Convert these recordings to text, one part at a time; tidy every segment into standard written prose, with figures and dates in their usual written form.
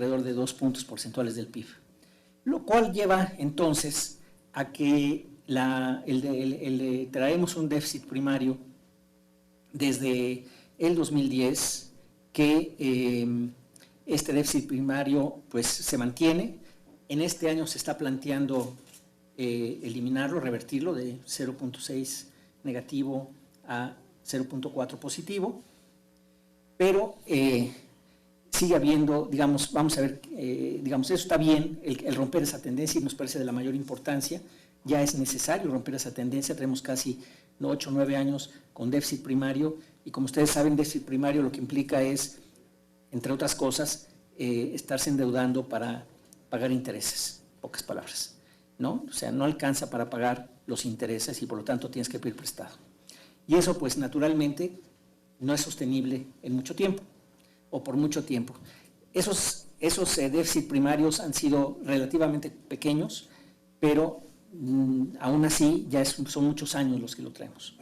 alrededor de 2 puntos porcentuales del PIB, lo cual lleva entonces a que traemos un déficit primario desde el 2010, que este déficit primario pues se mantiene. En este año se está planteando eliminarlo, revertirlo de 0.6 negativo a 0.4 positivo, pero sigue habiendo, digamos, vamos a ver, digamos, eso está bien, el romper esa tendencia, y nos parece de la mayor importancia. Ya es necesario romper esa tendencia. Tenemos casi 8 o 9 años con déficit primario, y como ustedes saben, déficit primario lo que implica es, entre otras cosas, estarse endeudando para pagar intereses, pocas palabras, ¿no? O sea, no alcanza para pagar los intereses y por lo tanto tienes que pedir prestado. Y eso, pues, naturalmente, no es sostenible en mucho tiempo, o por mucho tiempo. Esos déficit primarios han sido relativamente pequeños, pero aún así ya son muchos años los que lo traemos.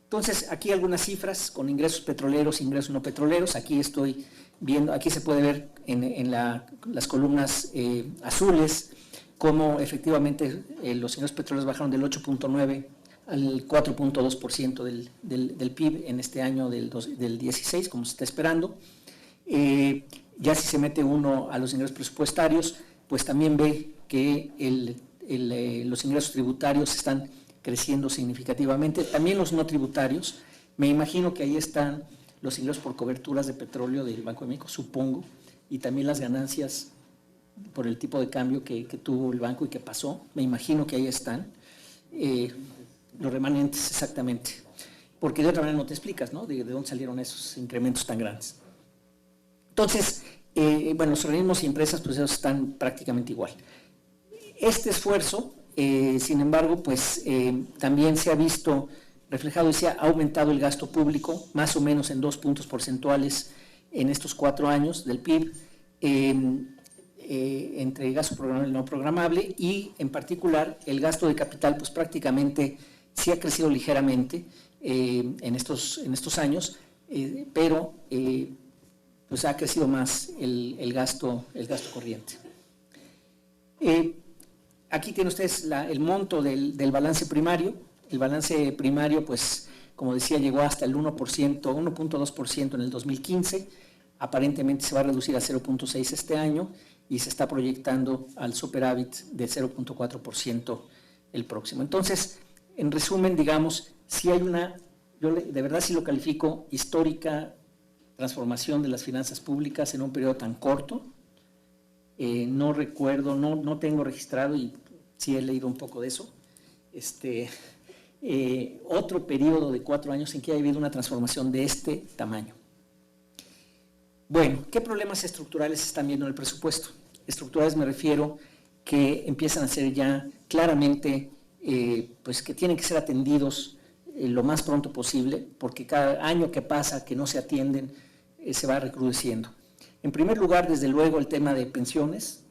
Entonces, aquí algunas cifras con ingresos petroleros, ingresos no petroleros. Aquí estoy viendo, aquí se puede ver en las columnas azules cómo efectivamente los ingresos petroleros bajaron del 8.9 al 4.2% del PIB en este año del 16, como se está esperando. Ya si se mete uno a los ingresos presupuestarios, pues también ve que los ingresos tributarios están creciendo significativamente, también los no tributarios. Me imagino que ahí están los ingresos por coberturas de petróleo del Banco de México, supongo, y también las ganancias por el tipo de cambio que tuvo el banco y que pasó. Me imagino que ahí están los remanentes, exactamente, porque de otra manera no te explicas, ¿no?, de dónde salieron esos incrementos tan grandes. Entonces, bueno, los organismos y empresas, pues esos están prácticamente igual. Este esfuerzo, sin embargo, pues también se ha visto reflejado y se ha aumentado el gasto público, más o menos en 2 puntos porcentuales en estos 4 años del PIB, entre el gasto programable y no programable, y en particular el gasto de capital, pues prácticamente sí ha crecido ligeramente en estos años, pero pues ha crecido más el gasto corriente. Aquí tienen ustedes el monto del balance primario. El balance primario, pues, como decía, llegó hasta el 1.2% en el 2015. Aparentemente se va a reducir a 0.6 este año y se está proyectando al superávit de 0.4% el próximo. Entonces, en resumen, digamos, si hay yo de verdad sí lo califico histórica transformación de las finanzas públicas en un periodo tan corto. No recuerdo, no tengo registrado, y sí he leído un poco de eso, otro periodo de 4 años en que haya habido una transformación de este tamaño. Bueno, ¿qué problemas estructurales están viendo en el presupuesto? Estructurales me refiero que empiezan a ser ya claramente, pues que tienen que ser atendidos lo más pronto posible, porque cada año que pasa que no se atienden se va recrudeciendo. En primer lugar, desde luego, el tema de pensiones.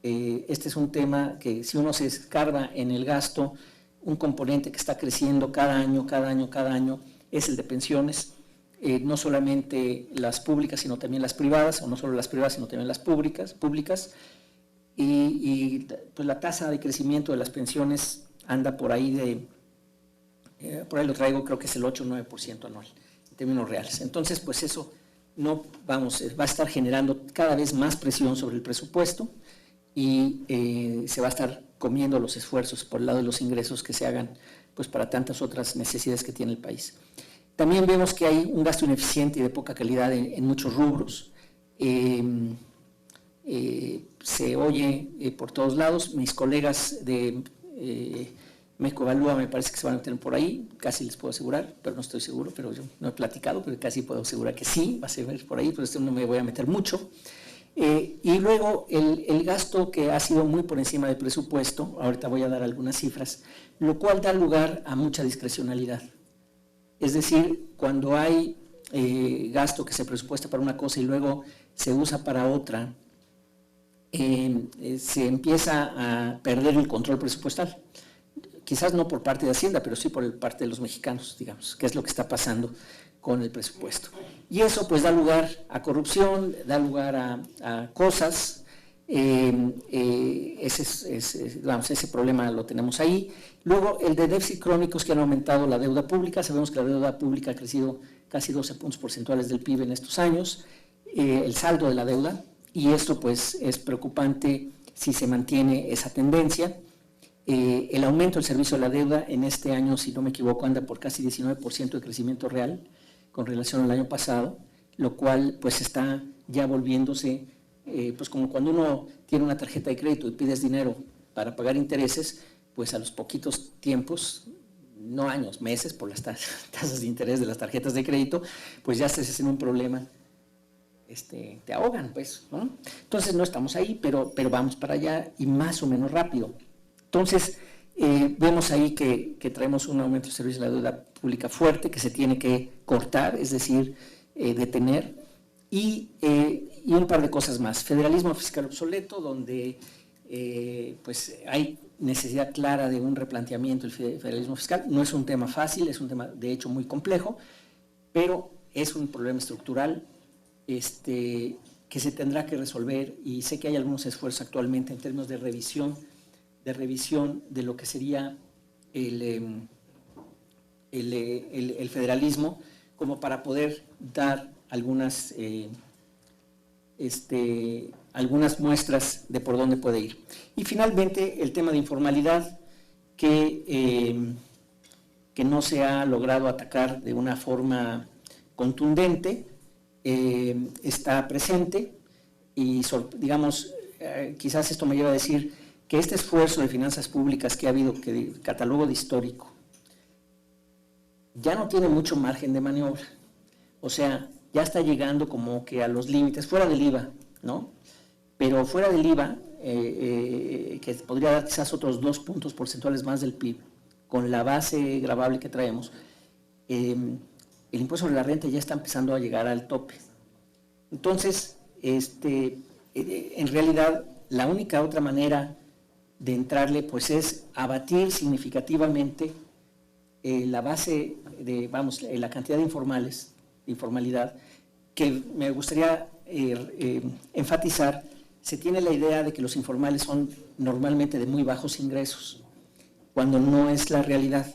Este es un tema que, si uno se escarba en el gasto, un componente que está creciendo cada año, es el de pensiones. No solamente las públicas, sino también las privadas, o no solo las privadas, sino también las públicas. Y pues la tasa de crecimiento de las pensiones anda por ahí por ahí lo traigo, creo que es el 8 o 9% anual, en términos reales. Entonces, pues eso va a estar generando cada vez más presión sobre el presupuesto, y se va a estar comiendo los esfuerzos por el lado de los ingresos que se hagan, pues, para tantas otras necesidades que tiene el país. También vemos que hay un gasto ineficiente y de poca calidad en muchos rubros. Se oye por todos lados. Mis colegas de México Evalúa me parece que se van a meter por ahí, casi les puedo asegurar, pero no estoy seguro, pero yo no he platicado, pero casi puedo asegurar que sí, va a ser por ahí, pero no me voy a meter mucho. Y luego el gasto que ha sido muy por encima del presupuesto, ahorita voy a dar algunas cifras, lo cual da lugar a mucha discrecionalidad. Es decir, cuando hay gasto que se presupuesta para una cosa y luego se usa para otra, se empieza a perder el control presupuestal. Quizás no por parte de Hacienda, pero sí por parte de los mexicanos, digamos, que es lo que está pasando con el presupuesto. Y eso pues da lugar a corrupción, da lugar a cosas, ese problema lo tenemos ahí. Luego el de déficit crónicos, que han aumentado la deuda pública. Sabemos que la deuda pública ha crecido casi 12 puntos porcentuales del PIB en estos años, el saldo de la deuda, y esto pues es preocupante si se mantiene esa tendencia. El aumento del servicio de la deuda en este año, si no me equivoco, anda por casi 19% de crecimiento real con relación al año pasado, lo cual pues está ya volviéndose, pues como cuando uno tiene una tarjeta de crédito y pides dinero para pagar intereses, pues a los poquitos tiempos, no años, meses, por las tasas de interés de las tarjetas de crédito, pues ya se hacen un problema, te ahogan, pues, ¿no? Entonces no estamos ahí, pero vamos para allá y más o menos rápido. Entonces, vemos ahí que traemos un aumento del servicio de la deuda pública fuerte, que se tiene que cortar, es decir, detener, y un par de cosas más. Federalismo fiscal obsoleto, donde pues hay necesidad clara de un replanteamiento del federalismo fiscal. No es un tema fácil, es un tema de hecho muy complejo, pero es un problema estructural que se tendrá que resolver, y sé que hay algunos esfuerzos actualmente en términos de revisión de lo que sería el federalismo, como para poder dar algunas muestras de por dónde puede ir. Y finalmente el tema de informalidad, que no se ha logrado atacar de una forma contundente, está presente, y digamos, quizás esto me lleva a decir que este esfuerzo de finanzas públicas que ha habido, que catalogo de histórico, ya no tiene mucho margen de maniobra. O sea, ya está llegando como que a los límites, fuera del IVA, ¿no? Pero fuera del IVA, que podría dar quizás otros 2 puntos porcentuales más del PIB, con la base gravable que traemos, el impuesto sobre la renta ya está empezando a llegar al tope. Entonces, en realidad, la única otra manera de entrarle pues es abatir significativamente la base de, la cantidad de informalidad, que me gustaría enfatizar. Se tiene la idea de que los informales son normalmente de muy bajos ingresos, cuando no es la realidad.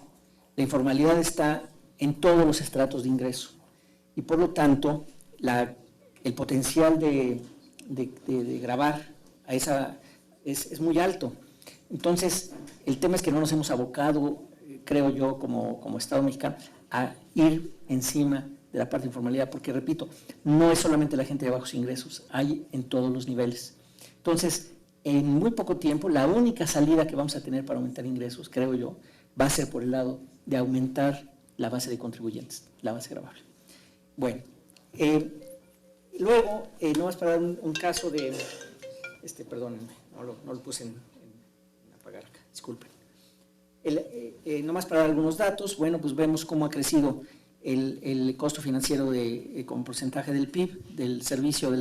La informalidad está en todos los estratos de ingreso, y por lo tanto el potencial de gravar a esa es muy alto. Entonces, el tema es que no nos hemos abocado, creo yo, como Estado mexicano, a ir encima de la parte de informalidad, porque, repito, no es solamente la gente de bajos ingresos, hay en todos los niveles. Entonces, en muy poco tiempo, la única salida que vamos a tener para aumentar ingresos, creo yo, va a ser por el lado de aumentar la base de contribuyentes, la base gravable. Bueno, luego, nomás para dar un caso de, perdónenme, no lo puse en apagar acá, disculpen. Nomás para dar algunos datos, bueno, pues vemos cómo ha crecido el costo financiero como porcentaje del PIB, del servicio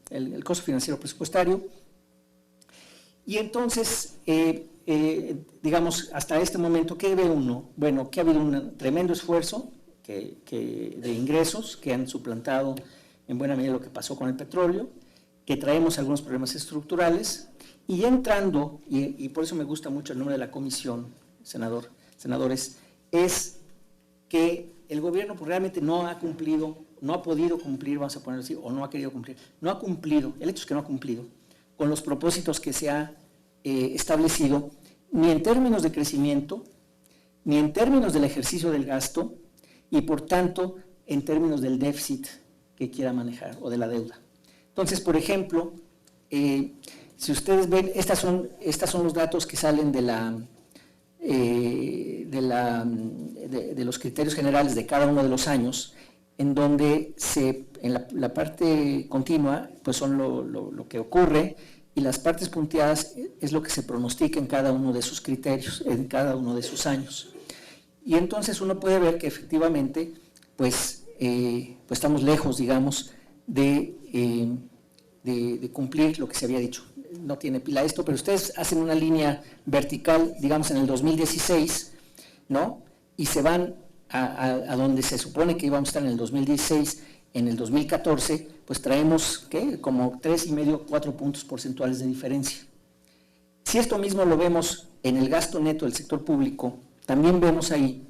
el costo financiero presupuestario. Y entonces, digamos, hasta este momento, ¿qué ve uno? Bueno, que ha habido un tremendo esfuerzo de ingresos que han suplantado en buena medida lo que pasó con el petróleo, que traemos algunos problemas estructurales, y ya entrando, y por eso me gusta mucho el nombre de la comisión, senadores, es que el gobierno pues, realmente no ha cumplido, no ha podido cumplir, vamos a ponerlo así, o no ha querido cumplir, no ha cumplido, el hecho es que no ha cumplido con los propósitos que se ha establecido, ni en términos de crecimiento, ni en términos del ejercicio del gasto, y por tanto en términos del déficit que quiera manejar o de la deuda. Entonces, por ejemplo, si ustedes ven, estos son los datos que salen de los criterios generales de cada uno de los años, en donde en la parte continua pues son lo que ocurre, y las partes punteadas es lo que se pronostica en cada uno de sus criterios, en cada uno de sus años. Y entonces uno puede ver que efectivamente pues estamos lejos, digamos, de cumplir lo que se había dicho. No tiene pila esto, pero ustedes hacen una línea vertical, digamos, en el 2016, ¿no? Y se van a donde se supone que íbamos a estar en el 2016, en el 2014, pues traemos, ¿qué?, como 3,5, 4 puntos porcentuales de diferencia. Si esto mismo lo vemos en el gasto neto del sector público, también vemos ahí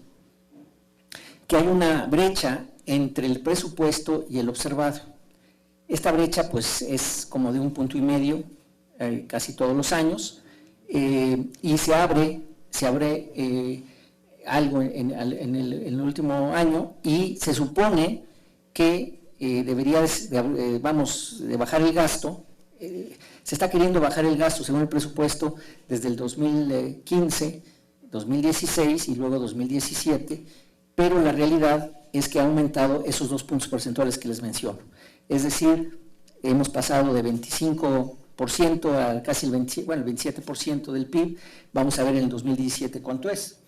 que hay una brecha entre el presupuesto y el observado. Esta brecha pues es como de 1,5 puntos casi todos los años, y se abre algo en el último año, y se supone que debería de bajar el gasto. Se está queriendo bajar el gasto según el presupuesto desde el 2015, 2016 y luego 2017, pero la realidad es que ha aumentado esos 2 puntos porcentuales que les menciono. Es decir, hemos pasado de 25% a casi el 27% del PIB. Vamos a ver en el 2017 cuánto es.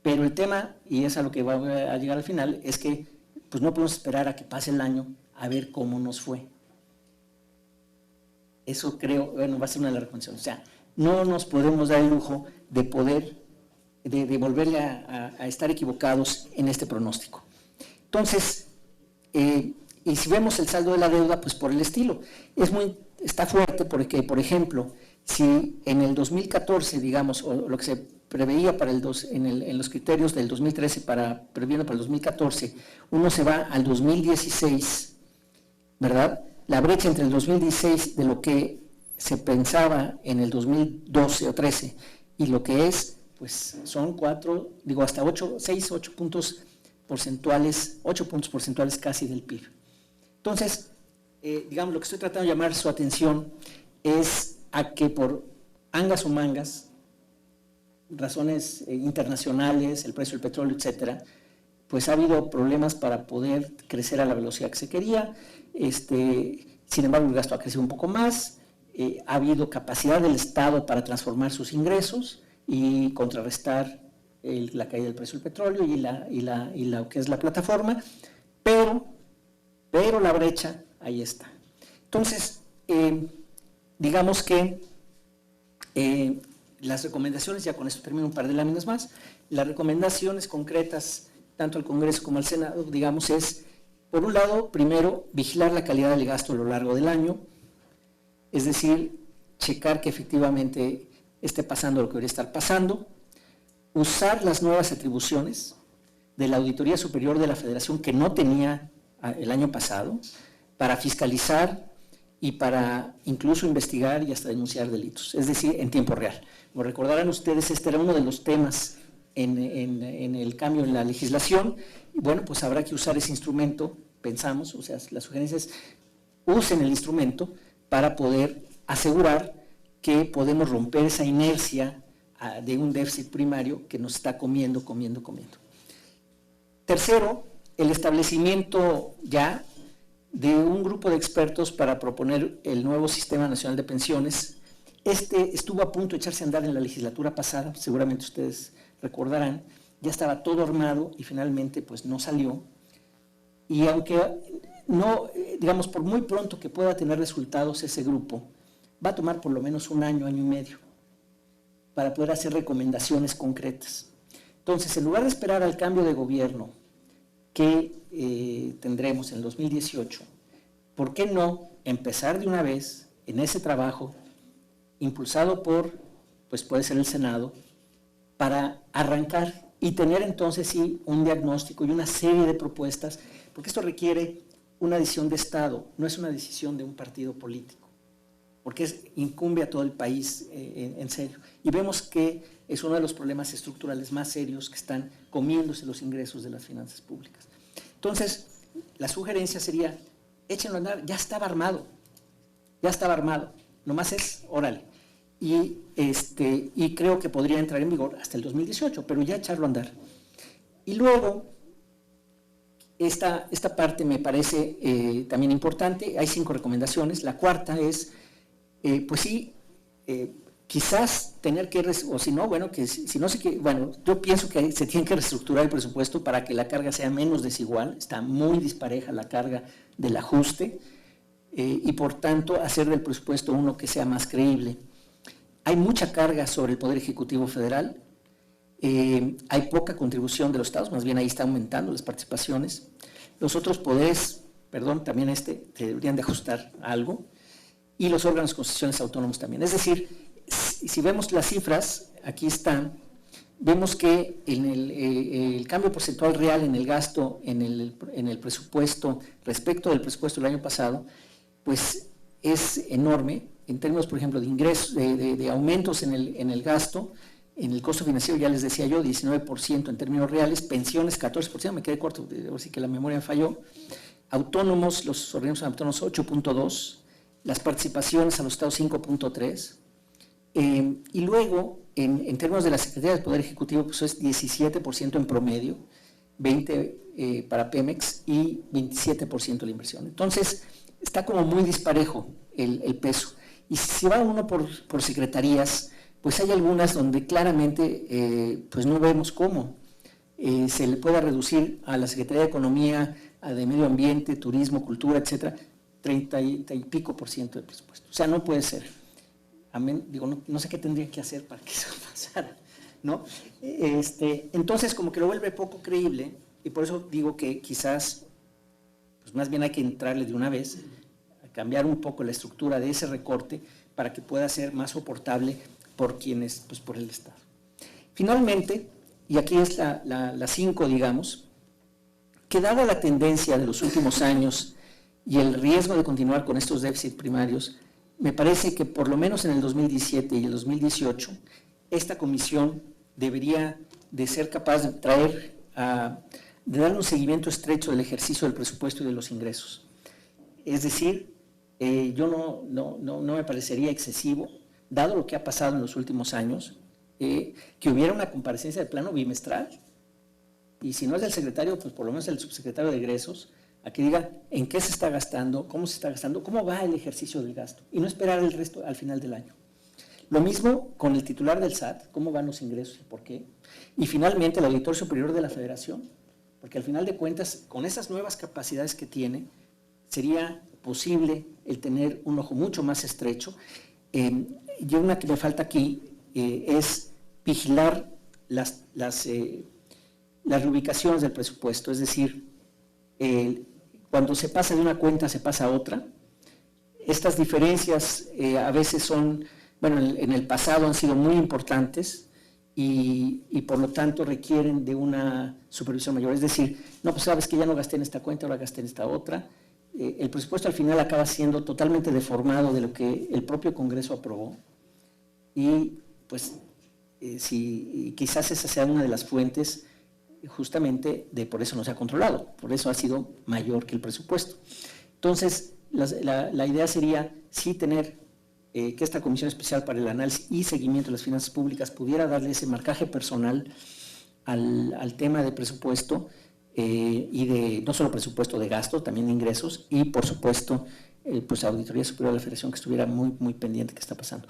Pero el tema, y es a lo que va a llegar al final, es que pues no podemos esperar a que pase el año a ver cómo nos fue. Eso creo, bueno, va a ser una de las recomendaciones. O sea, no nos podemos dar el lujo de volverle a estar equivocados en este pronóstico. Entonces, y si vemos el saldo de la deuda, pues por el estilo, está fuerte porque, por ejemplo, si en el 2014, digamos, o lo que se preveía para en los criterios del 2013 previendo para el 2014, uno se va al 2016, ¿verdad? La brecha entre el 2016 de lo que se pensaba en el 2012 o 13 y lo que es, pues son 8 puntos porcentuales, 8 puntos porcentuales casi del PIB. Entonces, digamos, lo que estoy tratando de llamar su atención es a que por angas o mangas, razones internacionales, el precio del petróleo, etcétera, pues ha habido problemas para poder crecer a la velocidad que se quería. Sin embargo, el gasto ha crecido un poco más, ha habido capacidad del Estado para transformar sus ingresos y contrarrestar la caída del precio del petróleo y lo que es la plataforma, pero la brecha ahí está. Entonces, digamos que las recomendaciones, ya con esto termino un par de láminas más, las recomendaciones concretas, tanto al Congreso como al Senado, digamos, es, por un lado, primero, vigilar la calidad del gasto a lo largo del año, es decir, checar que efectivamente esté pasando lo que debería estar pasando, usar las nuevas atribuciones de la Auditoría Superior de la Federación que no tenía el año pasado, para fiscalizar y para incluso investigar y hasta denunciar delitos, es decir, en tiempo real. Como recordarán ustedes, este era uno de los temas en el cambio en la legislación, y bueno, pues habrá que usar ese instrumento, pensamos, o sea, las sugerencias, usen el instrumento para poder asegurar que podemos romper esa inercia de un déficit primario que nos está comiendo. Tercero, el establecimiento ya de un grupo de expertos para proponer el nuevo Sistema Nacional de Pensiones. Estuvo a punto de echarse a andar en la legislatura pasada, seguramente ustedes recordarán, ya estaba todo armado y finalmente pues no salió. Y aunque no, digamos, por muy pronto que pueda tener resultados ese grupo, va a tomar por lo menos un año, año y medio, para poder hacer recomendaciones concretas. Entonces, en lugar de esperar al cambio de gobierno que tendremos en el 2018, ¿por qué no empezar de una vez en ese trabajo, impulsado por, pues puede ser el Senado, para arrancar y tener entonces sí un diagnóstico y una serie de propuestas, porque esto requiere una decisión de Estado, no es una decisión de un partido político, porque incumbe a todo el país en serio. Y vemos que es uno de los problemas estructurales más serios que están comiéndose los ingresos de las finanzas públicas. Entonces, la sugerencia sería, échenlo a andar, ya estaba armado, nomás es, órale. Y creo que podría entrar en vigor hasta el 2018, pero ya echarlo a andar. Y luego, esta parte me parece también importante, hay 5 recomendaciones. La cuarta es, pues sí, quizás tener que, o si no, bueno, yo pienso que se tiene que reestructurar el presupuesto para que la carga sea menos desigual, está muy dispareja la carga del ajuste, y por tanto hacer del presupuesto uno que sea más creíble. Hay mucha carga sobre el Poder Ejecutivo Federal, hay poca contribución de los estados, más bien ahí está aumentando las participaciones. Los otros poderes, perdón, también se deberían de ajustar a algo, y los órganos de concesiones autónomos también. Es decir, si vemos las cifras, aquí están, vemos que en el cambio porcentual real en el gasto en el presupuesto respecto del presupuesto del año pasado, pues es enorme en términos, por ejemplo, de ingresos, de aumentos en el gasto, en el costo financiero, ya les decía yo, 19% en términos reales, pensiones 14%, me quedé corto, así que la memoria me falló, autónomos, los organismos autónomos 8.2%, las participaciones a los estados 5.3%, y luego, en términos de la Secretaría del Poder Ejecutivo, pues es 17% en promedio, 20% para Pemex y 27% la inversión. Entonces, está como muy disparejo el peso. Y si va uno por secretarías, pues hay algunas donde claramente pues no vemos cómo se le pueda reducir a la Secretaría de Economía, a de Medio Ambiente, Turismo, Cultura, etcétera, 30 y pico % del presupuesto. O sea, no puede ser. Amén, digo, no sé qué tendría que hacer para que eso pasara, ¿no? Entonces, como que lo vuelve poco creíble, y por eso digo que quizás, pues más bien hay que entrarle de una vez, a cambiar un poco la estructura de ese recorte para que pueda ser más soportable por quienes, pues por el Estado. Finalmente, y aquí es la 5, digamos, que dada la tendencia de los últimos años y el riesgo de continuar con estos déficits primarios, me parece que por lo menos en el 2017 y el 2018, esta comisión debería de ser capaz de de dar un seguimiento estrecho del ejercicio del presupuesto y de los ingresos. Es decir, yo no me parecería excesivo, dado lo que ha pasado en los últimos años, que hubiera una comparecencia de plano bimestral, y si no es del secretario, pues por lo menos el subsecretario de egresos, a que diga en qué se está gastando, cómo se está gastando, cómo va el ejercicio del gasto, y no esperar el resto al final del año. Lo mismo con el titular del SAT, cómo van los ingresos y por qué, y finalmente el auditor superior de la Federación, porque al final de cuentas, con esas nuevas capacidades que tiene, sería posible el tener un ojo mucho más estrecho. Y una que me falta aquí es vigilar las reubicaciones del presupuesto, es decir, cuando se pasa de una cuenta se pasa a otra. Estas diferencias a veces son, bueno, en el pasado han sido muy importantes y por lo tanto requieren de una supervisión mayor. Es decir, no, pues sabes que ya no gasté en esta cuenta, ahora gasté en esta otra. El presupuesto al final acaba siendo totalmente deformado de lo que el propio Congreso aprobó y pues quizás esa sea una de las fuentes justamente por eso no se ha controlado, por eso ha sido mayor que el presupuesto. Entonces, la idea sería sí tener que esta Comisión Especial para el Análisis y Seguimiento de las Finanzas Públicas pudiera darle ese marcaje personal al tema de presupuesto y de no solo presupuesto de gasto, también de ingresos y por supuesto pues Auditoría Superior de la Federación que estuviera muy, muy pendiente de qué está pasando.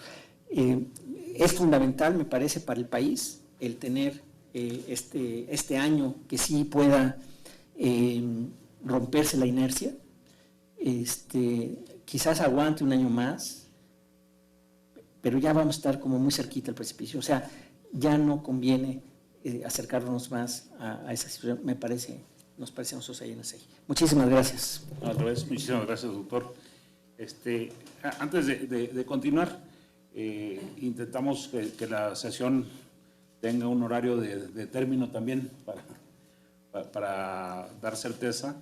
Es fundamental, me parece, para el país el tener este año que sí pueda romperse la inercia, quizás aguante un año más, pero ya vamos a estar como muy cerquita al precipicio, o sea, ya no conviene acercarnos más a esa situación, nos parece a nosotros ahí en la SEI. Muchísimas gracias. Otra vez, muchísimas gracias, doctor. Antes de continuar, intentamos que la sesión tenga un horario de término también para dar certeza.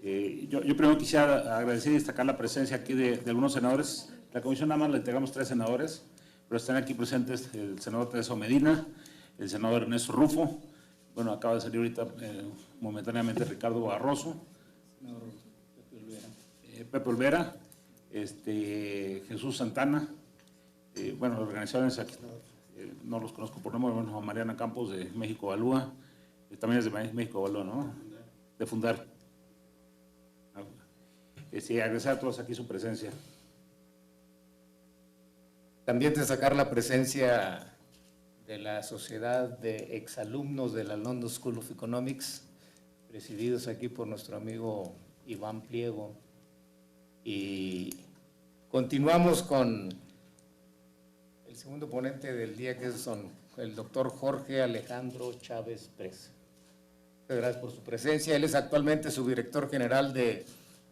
Yo primero quisiera agradecer y destacar la presencia aquí de algunos senadores. La comisión nada más le entregamos 3 senadores, pero están aquí presentes el senador Tereso Medina, el senador Ernesto Rufo, bueno, acaba de salir ahorita momentáneamente Ricardo Barroso, Pepe Olvera, Jesús Santana, bueno, las organizaciones aquí, no los conozco por nombre, bueno, Mariana Campos de México Evalúa, también es de México Evalúa, ¿no? De Fundar. Agradecer a todos aquí su presencia. También destacar la presencia de la Sociedad de Exalumnos de la London School of Economics, presididos aquí por nuestro amigo Iván Pliego. Y continuamos con el segundo ponente del día, que es don el doctor Jorge Alejandro Chávez Presa. Muchas gracias por su presencia. Él es actualmente subdirector general de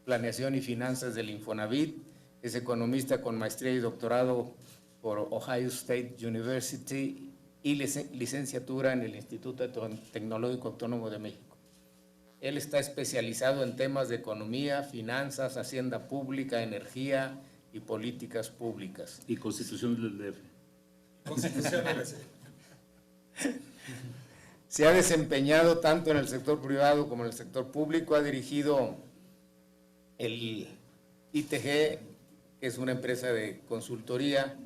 Planeación y Finanzas del Infonavit. Es economista con maestría y doctorado por Ohio State University y licenciatura en el Instituto Tecnológico Autónomo de México. Él está especializado en temas de economía, finanzas, hacienda pública, energía y políticas públicas. Y Constitución del DF. Constitución del DF. Se ha desempeñado tanto en el sector privado como en el sector público. Ha dirigido el ITG, que es una empresa de consultoría.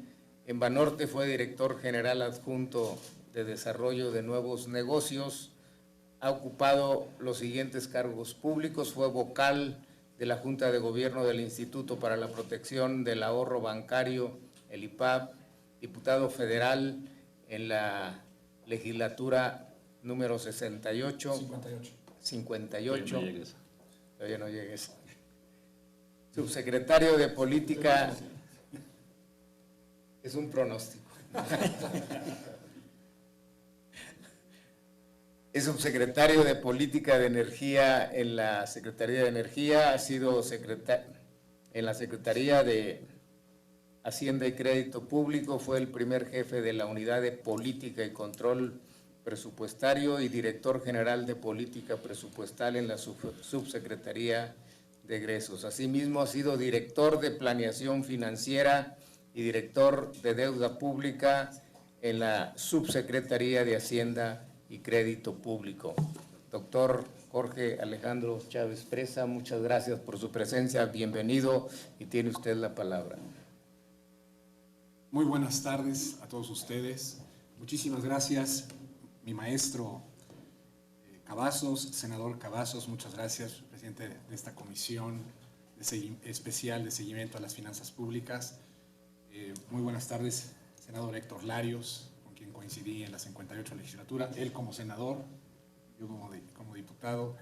En Banorte fue director general adjunto de desarrollo de nuevos negocios. Ha ocupado los siguientes cargos públicos. Fue vocal de la Junta de Gobierno del Instituto para la Protección del Ahorro Bancario, el IPAB, diputado federal en la legislatura número 68. 58. Todavía no llegues. Subsecretario de Política. Es un pronóstico. Es subsecretario de Política de Energía en la Secretaría de Energía. Ha sido en la Secretaría de Hacienda y Crédito Público. Fue el primer jefe de la Unidad de Política y Control Presupuestario y director general de Política Presupuestal en la Subsecretaría de Egresos. Asimismo, ha sido director de Planeación Financiera y director de Deuda Pública en la Subsecretaría de Hacienda y Crédito Público. Doctor Jorge Alejandro Chávez Presa, muchas gracias por su presencia, bienvenido y tiene usted la palabra. Muy buenas tardes a todos ustedes. Muchísimas gracias, mi maestro Cavazos, senador Cavazos, muchas gracias, presidente de esta comisión especial de seguimiento a las finanzas públicas. Muy buenas tardes, senador Héctor Larios, con quien coincidí en la 58 legislatura, él como senador, yo como diputado,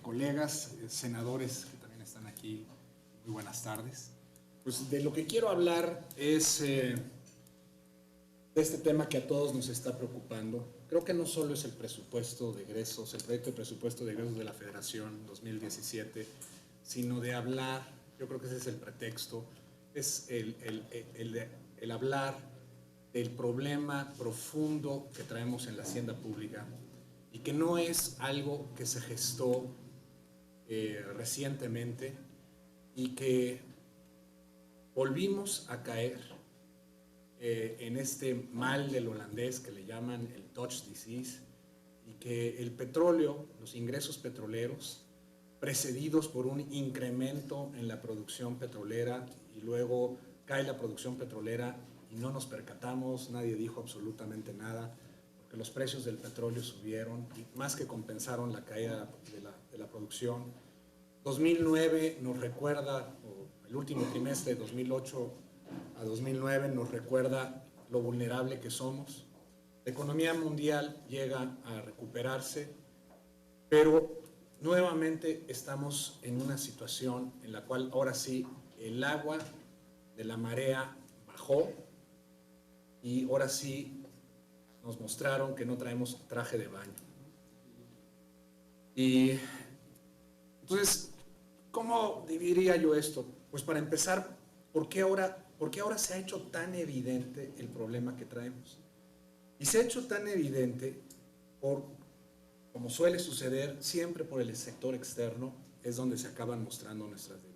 colegas, senadores que también están aquí, muy buenas tardes. Pues de lo que quiero hablar es de este tema que a todos nos está preocupando. Creo que no solo es el presupuesto de egresos, el proyecto de presupuesto de egresos de la Federación 2017, sino de hablar, yo creo que ese es el pretexto, es el hablar del problema profundo que traemos en la hacienda pública y que no es algo que se gestó recientemente y que volvimos a caer en este mal del holandés que le llaman el Dutch disease, y que el petróleo, los ingresos petroleros, precedidos por un incremento en la producción petrolera, y luego cae la producción petrolera y no nos percatamos, nadie dijo absolutamente nada, porque los precios del petróleo subieron y más que compensaron la caída de la producción. 2009 nos recuerda, o el último trimestre de 2008 a 2009 nos recuerda lo vulnerable que somos. La economía mundial llega a recuperarse, pero nuevamente estamos en una situación en la cual ahora sí el agua de la marea bajó y ahora sí nos mostraron que no traemos traje de baño. Y entonces, ¿cómo dividiría yo esto? Pues para empezar, ¿por qué ahora se ha hecho tan evidente el problema que traemos? Y se ha hecho tan evidente como suele suceder, siempre por el sector externo es donde se acaban mostrando nuestras debilidades.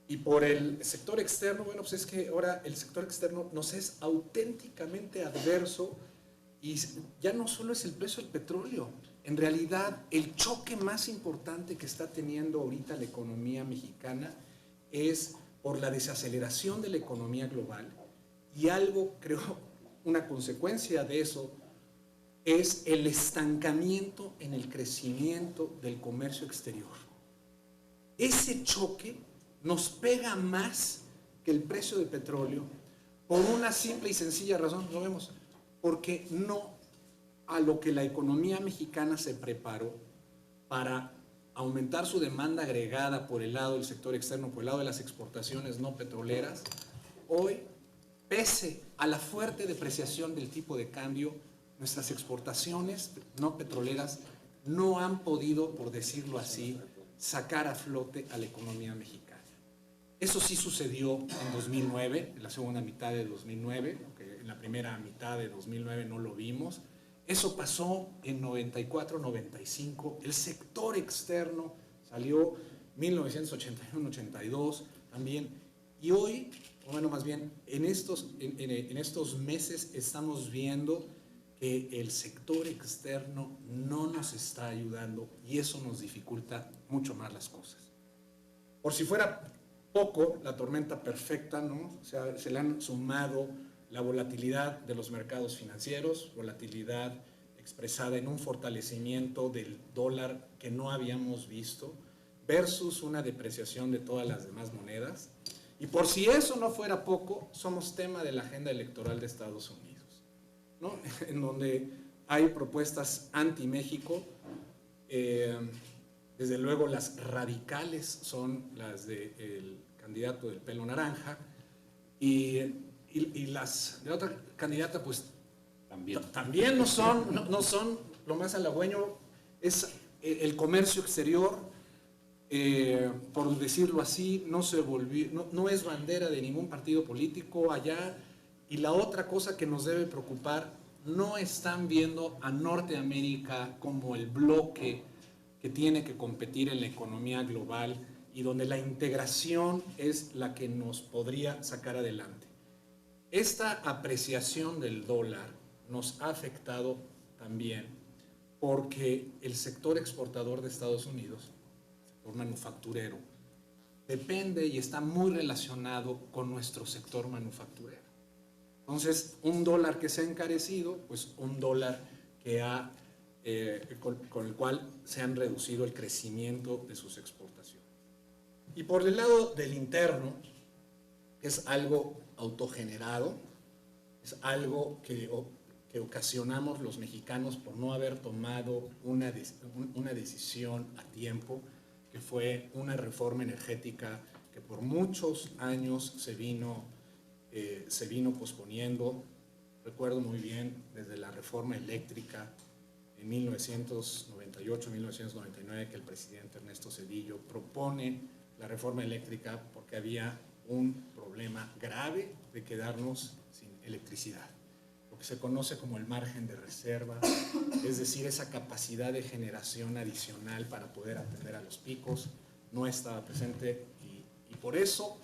Y por el sector externo, bueno, pues es que ahora el sector externo nos es auténticamente adverso y ya no solo es el precio del petróleo. En realidad, el choque más importante que está teniendo ahorita la economía mexicana es por la desaceleración de la economía global, y algo, creo, una consecuencia de eso es el estancamiento en el crecimiento del comercio exterior. Ese choque nos pega más que el precio del petróleo por una simple y sencilla razón, lo vemos, porque no a lo que la economía mexicana se preparó para aumentar su demanda agregada por el lado del sector externo, por el lado de las exportaciones no petroleras. Hoy pese a la fuerte depreciación del tipo de cambio, nuestras exportaciones no petroleras no han podido, por decirlo así, sacar a flote a la economía mexicana. Eso sí sucedió en 2009, en la segunda mitad de 2009, aunque en la primera mitad de 2009 no lo vimos. Eso pasó en 94, 95. El sector externo salió 1981, 82 también. Y hoy, o bueno, más bien, en estos meses estamos viendo que el sector externo no nos está ayudando y eso nos dificulta mucho más las cosas. Por si fuera poco, la tormenta perfecta, ¿no? O sea, se le han sumado la volatilidad de los mercados financieros, volatilidad expresada en un fortalecimiento del dólar que no habíamos visto, versus una depreciación de todas las demás monedas. Y por si eso no fuera poco, somos tema de la agenda electoral de Estados Unidos, ¿no? En donde hay propuestas anti-México. Desde luego las radicales son las del candidato del pelo naranja y las de otra candidata pues también no son lo más halagüeño. Es el comercio exterior, por decirlo así, no es bandera de ningún partido político allá. Y la otra cosa que nos debe preocupar, no están viendo a Norteamérica como el bloque que tiene que competir en la economía global y donde la integración es la que nos podría sacar adelante. Esta apreciación del dólar nos ha afectado también porque el sector exportador de Estados Unidos, el sector manufacturero, depende y está muy relacionado con nuestro sector manufacturero. Entonces, un dólar que se ha encarecido, pues un dólar que con el cual se han reducido el crecimiento de sus exportaciones. Y por el lado del interno, es algo autogenerado, es algo que ocasionamos los mexicanos por no haber tomado una decisión a tiempo, que fue una reforma energética que por muchos años se vino posponiendo. Recuerdo muy bien desde la reforma eléctrica en 1998-1999 que el presidente Ernesto Zedillo propone la reforma eléctrica porque había un problema grave de quedarnos sin electricidad, lo que se conoce como el margen de reserva, es decir, esa capacidad de generación adicional para poder atender a los picos, no estaba presente y por eso,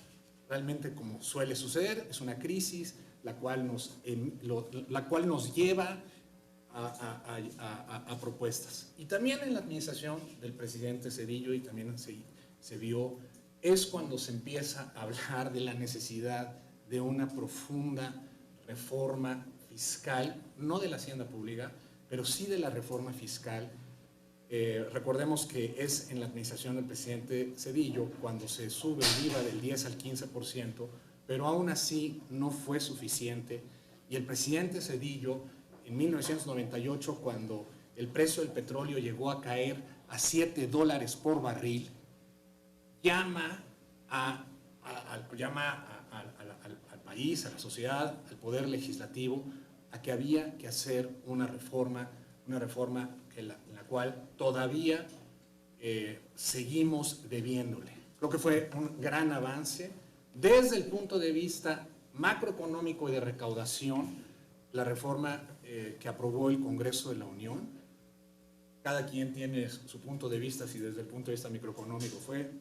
realmente como suele suceder, es una crisis la cual nos lleva a propuestas. Y también en la administración del presidente Zedillo, y también se vio, es cuando se empieza a hablar de la necesidad de una profunda reforma fiscal, no de la hacienda pública, pero sí de la reforma fiscal. Recordemos que es en la administración del presidente Zedillo cuando se sube el IVA del 10 al 15%, pero aún así no fue suficiente. Y el presidente Zedillo, en 1998, cuando el precio del petróleo llegó a caer a $7 por barril, llama al país, a la sociedad, al poder legislativo, a que había que hacer una reforma en la cual todavía seguimos debiéndole. Creo que fue un gran avance desde el punto de vista macroeconómico y de recaudación, la reforma que aprobó el Congreso de la Unión. Cada quien tiene su punto de vista, si desde el punto de vista microeconómico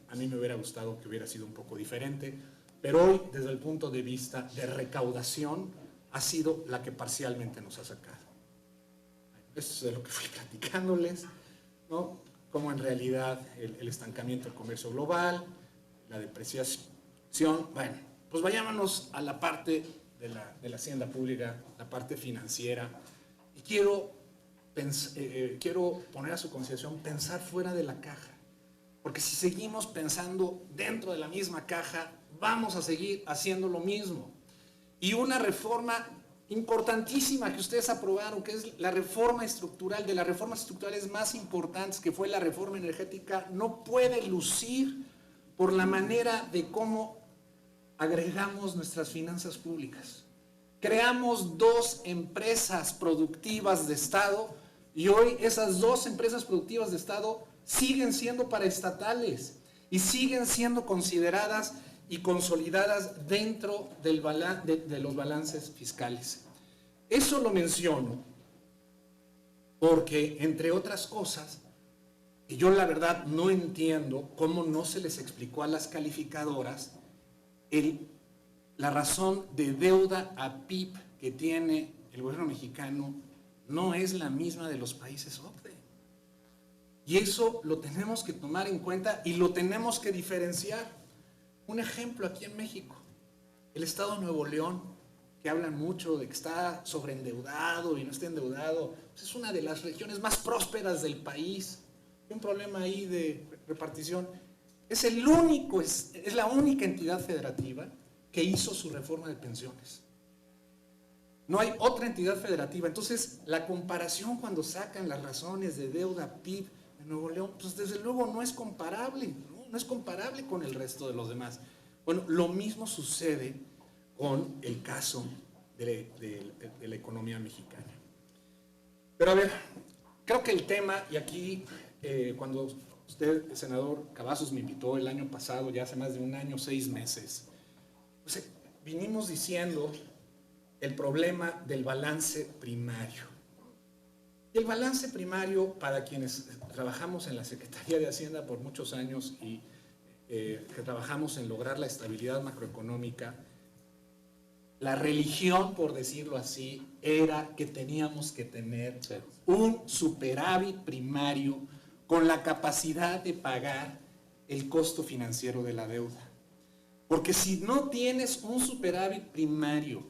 a mí me hubiera gustado que hubiera sido un poco diferente, pero hoy desde el punto de vista de recaudación ha sido la que parcialmente nos ha sacado. Eso es de lo que fui platicándoles, ¿no? Cómo en realidad el estancamiento del comercio global, la depreciación. Bueno, pues vayámonos a la parte de la hacienda pública, la parte financiera. Y quiero poner a su consideración pensar fuera de la caja. Porque si seguimos pensando dentro de la misma caja, vamos a seguir haciendo lo mismo. Y una reforma importantísima que ustedes aprobaron, que es la reforma estructural, de las reformas estructurales más importantes, que fue la reforma energética, no puede lucir por la manera de cómo agregamos nuestras finanzas públicas. creamos 2 empresas productivas de Estado y hoy esas 2 empresas productivas de Estado siguen siendo paraestatales y siguen siendo consideradas y consolidadas dentro de los balances fiscales. Eso lo menciono porque, entre otras cosas, y yo la verdad no entiendo cómo no se les explicó a las calificadoras la razón de deuda a PIB que tiene el gobierno mexicano no es la misma de los países OCDE. Y eso lo tenemos que tomar en cuenta y lo tenemos que diferenciar. Un ejemplo aquí en México, el estado de Nuevo León, que hablan mucho de que está sobreendeudado y no está endeudado, pues es una de las regiones más prósperas del país. Hay un problema ahí de repartición. Es la única entidad federativa que hizo su reforma de pensiones. No hay otra entidad federativa. Entonces, la comparación cuando sacan las razones de deuda PIB de Nuevo León, pues desde luego no es comparable, no es comparable con el resto de los demás. Bueno, lo mismo sucede con el caso de la economía mexicana. Pero a ver, creo que el tema, y aquí cuando usted, el senador Cavazos, me invitó el año pasado, ya hace más de un año, 6 meses, pues, vinimos diciendo el problema del balance primario. El balance primario, para quienes trabajamos en la Secretaría de Hacienda por muchos años y que trabajamos en lograr la estabilidad macroeconómica, la religión, por decirlo así, era que teníamos que tener un superávit primario con la capacidad de pagar el costo financiero de la deuda. Porque si no tienes un superávit primario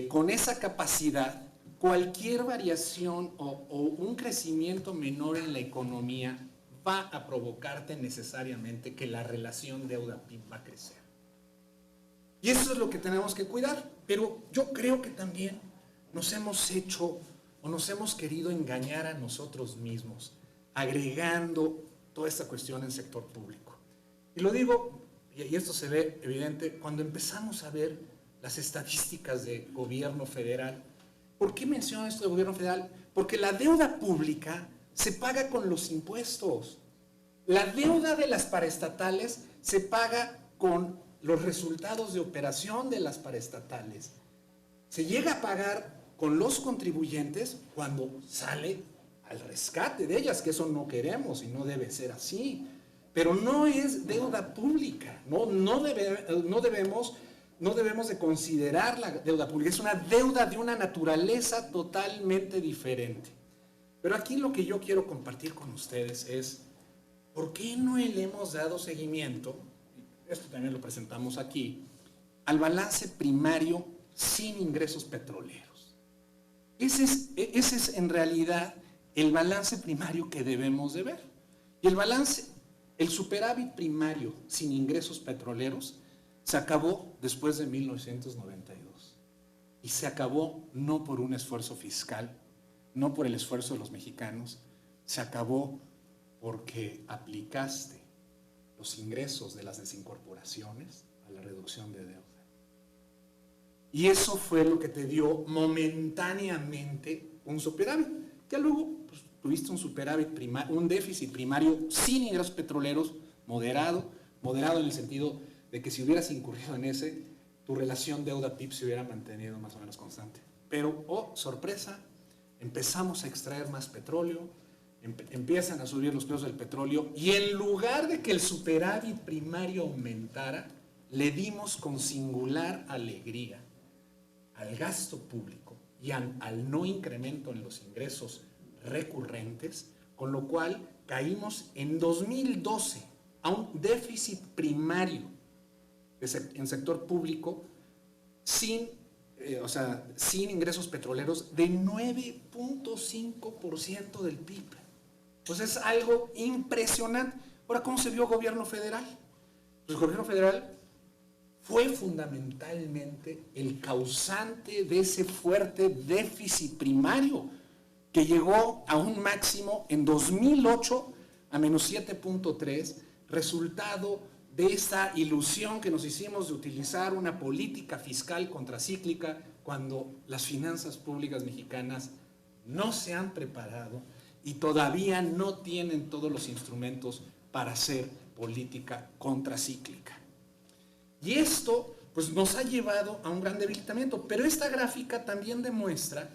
con esa capacidad, cualquier variación o un crecimiento menor en la economía va a provocarte necesariamente que la relación deuda-PIB va a crecer. Y eso es lo que tenemos que cuidar. Pero yo creo que también nos hemos hecho o nos hemos querido engañar a nosotros mismos, agregando toda esta cuestión en sector público. Y lo digo, y esto se ve evidente, cuando empezamos a ver las estadísticas de gobierno federal. ¿Por qué menciono esto de gobierno federal? Porque la deuda pública se paga con los impuestos. La deuda de las paraestatales se paga con los resultados de operación de las paraestatales. Se llega a pagar con los contribuyentes cuando sale al rescate de ellas, que eso no queremos y no debe ser así. Pero no es deuda pública, no debemos de considerar la deuda pública, es una deuda de una naturaleza totalmente diferente. Pero aquí lo que yo quiero compartir con ustedes es, ¿por qué no le hemos dado seguimiento, esto también lo presentamos aquí, al balance primario sin ingresos petroleros? Ese es en realidad el balance primario que debemos de ver. Y el superávit primario sin ingresos petroleros se acabó después de 1992. Y se acabó no por un esfuerzo fiscal, no por el esfuerzo de los mexicanos, se acabó porque aplicaste los ingresos de las desincorporaciones a la reducción de deuda. Y eso fue lo que te dio momentáneamente un superávit. Ya luego pues, tuviste un superávit un déficit primario sin ingresos petroleros moderado en el sentido de que si hubieras incurrido en ese, tu relación deuda-PIB se hubiera mantenido más o menos constante. Pero, oh, sorpresa, empezamos a extraer más petróleo, empiezan a subir los precios del petróleo y en lugar de que el superávit primario aumentara, le dimos con singular alegría al gasto público y al no incremento en los ingresos recurrentes, con lo cual caímos en 2012 a un déficit primario en sector público sin ingresos petroleros de 9.5% del PIB. Pues es algo impresionante. Ahora, ¿cómo se vio el gobierno federal? Pues el gobierno federal fue fundamentalmente el causante de ese fuerte déficit primario que llegó a un máximo en 2008 a menos 7.3, resultado de esta ilusión que nos hicimos de utilizar una política fiscal contracíclica cuando las finanzas públicas mexicanas no se han preparado y todavía no tienen todos los instrumentos para hacer política contracíclica. Y esto pues nos ha llevado a un gran debilitamiento, pero esta gráfica también demuestra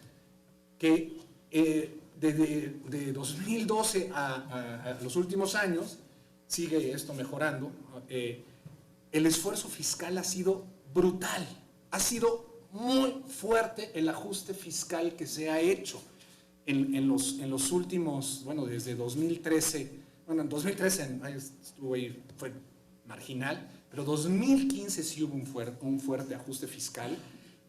que de 2012 a los últimos años, sigue esto mejorando, el esfuerzo fiscal ha sido brutal, ha sido muy fuerte el ajuste fiscal que se ha hecho en los últimos, bueno, desde 2013, bueno, en 2013 estuvo ahí, fue marginal, pero 2015 sí hubo un fuerte ajuste fiscal,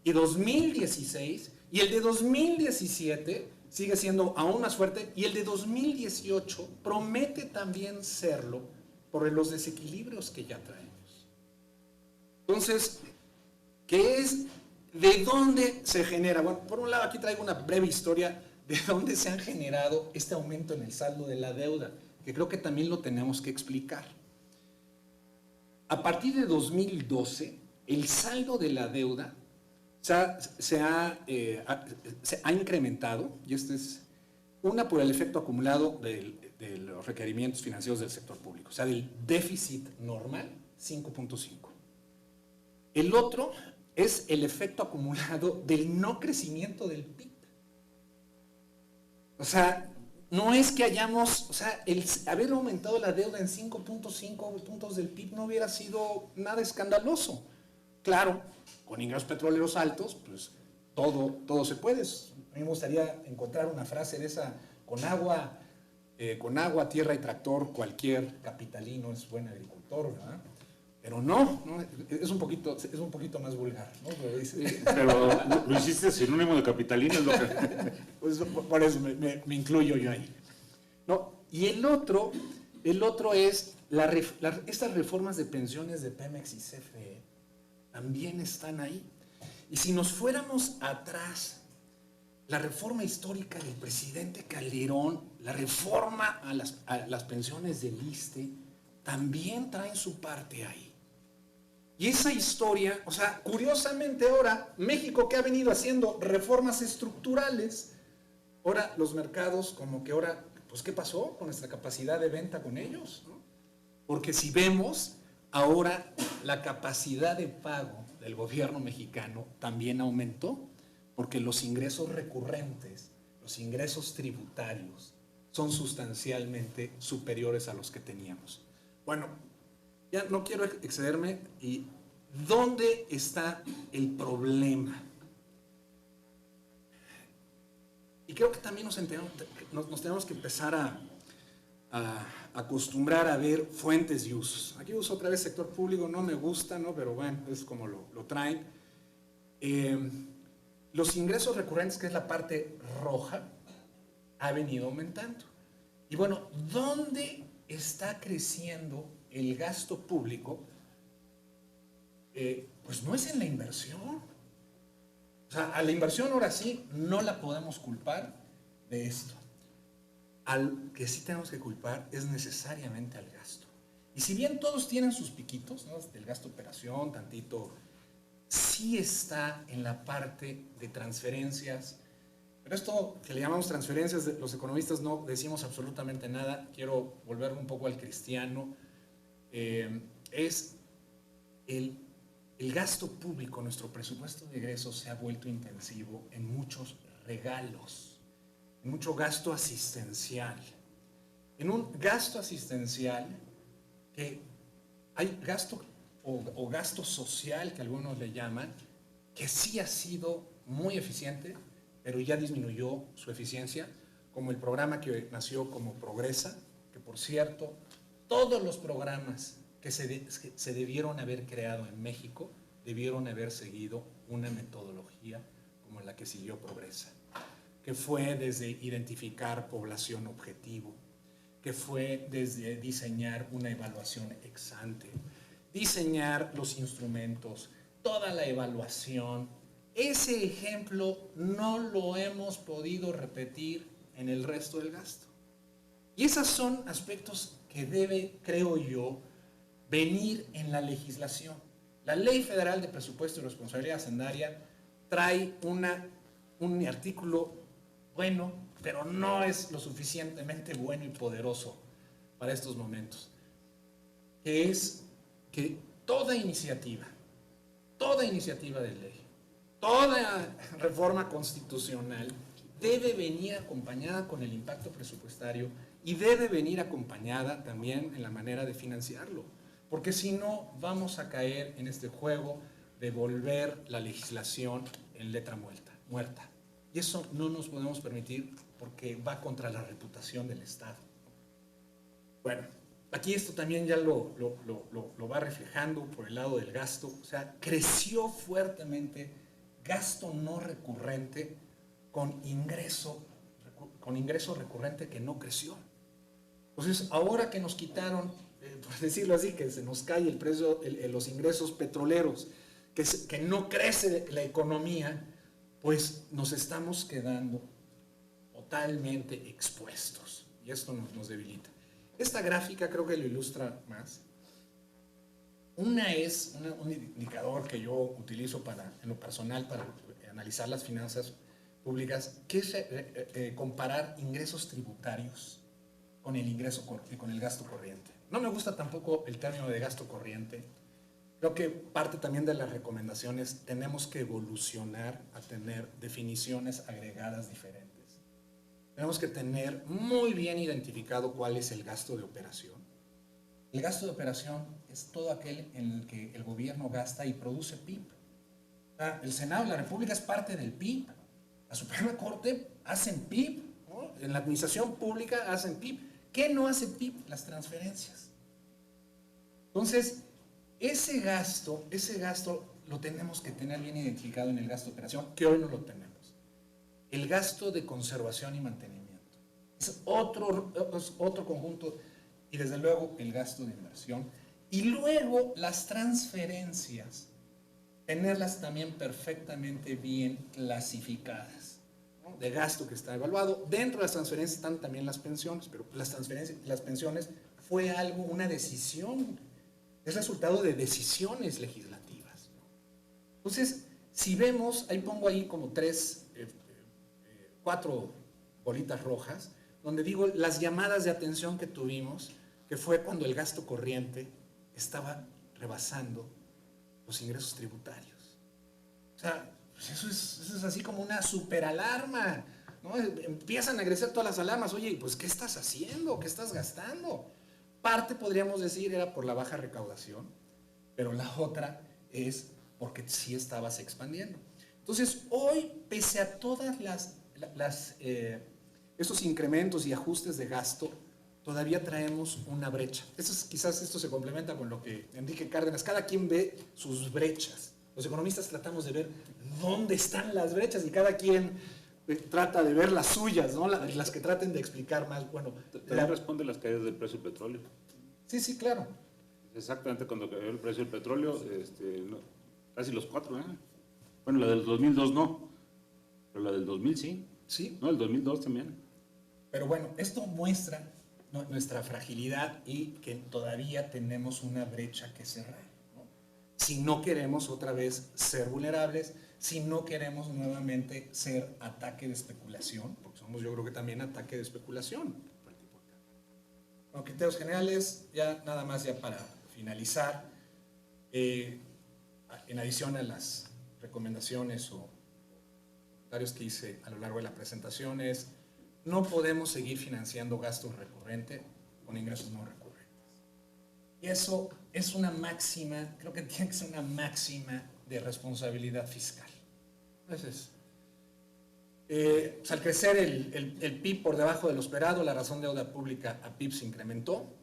y 2016, y el de 2017 sigue siendo aún más fuerte, y el de 2018 promete también serlo por los desequilibrios que ya traemos. Entonces, ¿qué es? ¿De dónde se genera? Bueno, por un lado aquí traigo una breve historia de dónde se han generado este aumento en el saldo de la deuda, que creo que también lo tenemos que explicar. A partir de 2012, el saldo de la deuda se ha incrementado, y esto es una por el efecto acumulado de los requerimientos financieros del sector público, o sea, del déficit normal, 5.5. El otro es el efecto acumulado del no crecimiento del PIB. O sea, no es que hayamos, o sea, el haber aumentado la deuda en 5.5 puntos del PIB no hubiera sido nada escandaloso. Claro, con ingresos petroleros altos, pues todo se puede. A mí me gustaría encontrar una frase de esa: con agua, tierra y tractor, cualquier capitalino es buen agricultor, ¿verdad? Pero no, es un poquito más vulgar, ¿no? Pero lo hiciste sinónimo de capitalino, es lo que... Pues por eso me incluyo yo ahí. No, y el otro es estas reformas de pensiones de Pemex y CFE también están ahí. Y si nos fuéramos atrás, la reforma histórica del presidente Calderón, la reforma a las pensiones del ISSSTE, también traen su parte ahí. Y esa historia, o sea, curiosamente ahora, México, que ha venido haciendo reformas estructurales, ahora los mercados como que ahora, pues ¿qué pasó con nuestra capacidad de venta con ellos? ¿No? Porque si vemos, ahora la capacidad de pago del gobierno mexicano también aumentó, porque los ingresos recurrentes, los ingresos tributarios, son sustancialmente superiores a los que teníamos. Bueno, ya no quiero excederme. ¿Y dónde está el problema? Y creo que también nos tenemos que empezar a acostumbrar a ver fuentes y usos. Aquí uso otra vez sector público, no me gusta, ¿no? Pero bueno, es como lo traen. Los ingresos recurrentes, que es la parte roja, ha venido aumentando. Y bueno, ¿dónde está creciendo el gasto público? Pues no es en la inversión. O sea, a la inversión ahora sí no la podemos culpar de esto. Al que sí tenemos que culpar es necesariamente al gasto. Y si bien todos tienen sus piquitos, ¿no? El gasto de operación, tantito, sí está en la parte de transferencias. Pero esto que le llamamos transferencias, los economistas no decimos absolutamente nada. Quiero volverme un poco al cristiano. Es el gasto público, nuestro presupuesto de egresos se ha vuelto intensivo en muchos regalos, en mucho gasto asistencial. En un gasto asistencial que hay gasto o gasto social, que algunos le llaman, que sí ha sido muy eficiente, pero ya disminuyó su eficiencia, como el programa que nació como Progresa, que por cierto, todos los programas que se debieron haber creado en México debieron haber seguido una metodología como la que siguió Progresa, que fue desde identificar población objetivo, que fue desde diseñar una evaluación ex ante, diseñar los instrumentos, toda la evaluación. Ese ejemplo no lo hemos podido repetir en el resto del gasto. Y esos son aspectos que debe, creo yo, venir en la legislación. La Ley Federal de Presupuesto y Responsabilidad Hacendaria trae un artículo bueno, pero no es lo suficientemente bueno y poderoso para estos momentos, que es que toda iniciativa de ley, toda reforma constitucional debe venir acompañada con el impacto presupuestario y debe venir acompañada también en la manera de financiarlo, porque si no vamos a caer en este juego de volver la legislación en letra muerta. Y eso no nos podemos permitir porque va contra la reputación del Estado. Bueno, aquí esto también ya lo va reflejando por el lado del gasto. O sea, creció fuertemente gasto no recurrente con ingreso recurrente que no creció. Entonces, ahora que nos quitaron, por decirlo así, que se nos cae el precio, los ingresos petroleros, que no crece la economía, pues nos estamos quedando totalmente expuestos. Y esto nos debilita. Esta gráfica creo que lo ilustra más. Una es un indicador que yo utilizo en lo personal para analizar las finanzas públicas, que es comparar ingresos tributarios con el gasto corriente. No me gusta tampoco el término de gasto corriente. Creo que parte también de las recomendaciones tenemos que evolucionar a tener definiciones agregadas diferentes. Tenemos que tener muy bien identificado cuál es el gasto de operación. El gasto de operación es todo aquel en el que el gobierno gasta y produce PIB. El Senado de la República es parte del PIB. La Suprema Corte hacen PIB, ¿no? En la administración pública hacen PIB. ¿Qué no hace PIB? Las transferencias. Entonces, ese gasto lo tenemos que tener bien identificado en el gasto de operación, que hoy no lo tenemos. El gasto de conservación y mantenimiento es otro conjunto, y desde luego el gasto de inversión. Y luego las transferencias, tenerlas también perfectamente bien clasificadas, ¿no? De gasto que está evaluado. Dentro de las transferencias están también las pensiones, pero las pensiones fue una decisión, es resultado de decisiones legislativas, ¿no? Entonces, si vemos, ahí pongo ahí como 4 bolitas rojas, donde digo las llamadas de atención que tuvimos, que fue cuando el gasto corriente estaba rebasando los ingresos tributarios. O sea, pues eso es así como una superalarma, ¿no? Empiezan a crecer todas las alarmas. Oye, pues ¿qué estás haciendo? ¿Qué estás gastando? Parte, podríamos decir, era por la baja recaudación, pero la otra es porque sí estabas expandiendo. Entonces, hoy, pese a todas esos incrementos y ajustes de gasto, todavía traemos una brecha. Quizás esto se complementa con lo que Enrique Cárdenas, cada quien ve sus brechas. Los economistas tratamos de ver dónde están las brechas y cada quien trata de ver las suyas, ¿no? Las que traten de explicar más. Bueno, también responde las caídas del precio del petróleo. Sí, claro. Exactamente, cuando cayó el precio del petróleo, casi los 4, ¿eh? Bueno, la del 2002 no, pero la del 2000 sí. Sí. No, el 2002 también. Pero bueno, esto muestra nuestra fragilidad y que todavía tenemos una brecha que cerrar, ¿no? Si no queremos otra vez ser vulnerables, si no queremos nuevamente ser ataque de especulación, porque somos, yo creo que también ataque de especulación. Bueno, criterios generales, ya nada más ya para finalizar, en adición a las recomendaciones o comentarios que hice a lo largo de la presentación, es no podemos seguir financiando gastos recurrentes con ingresos no recurrentes. Y eso es una máxima, creo que tiene que ser una máxima de responsabilidad fiscal. Entonces, al crecer el PIB por debajo de lo esperado, la razón de deuda pública a PIB se incrementó.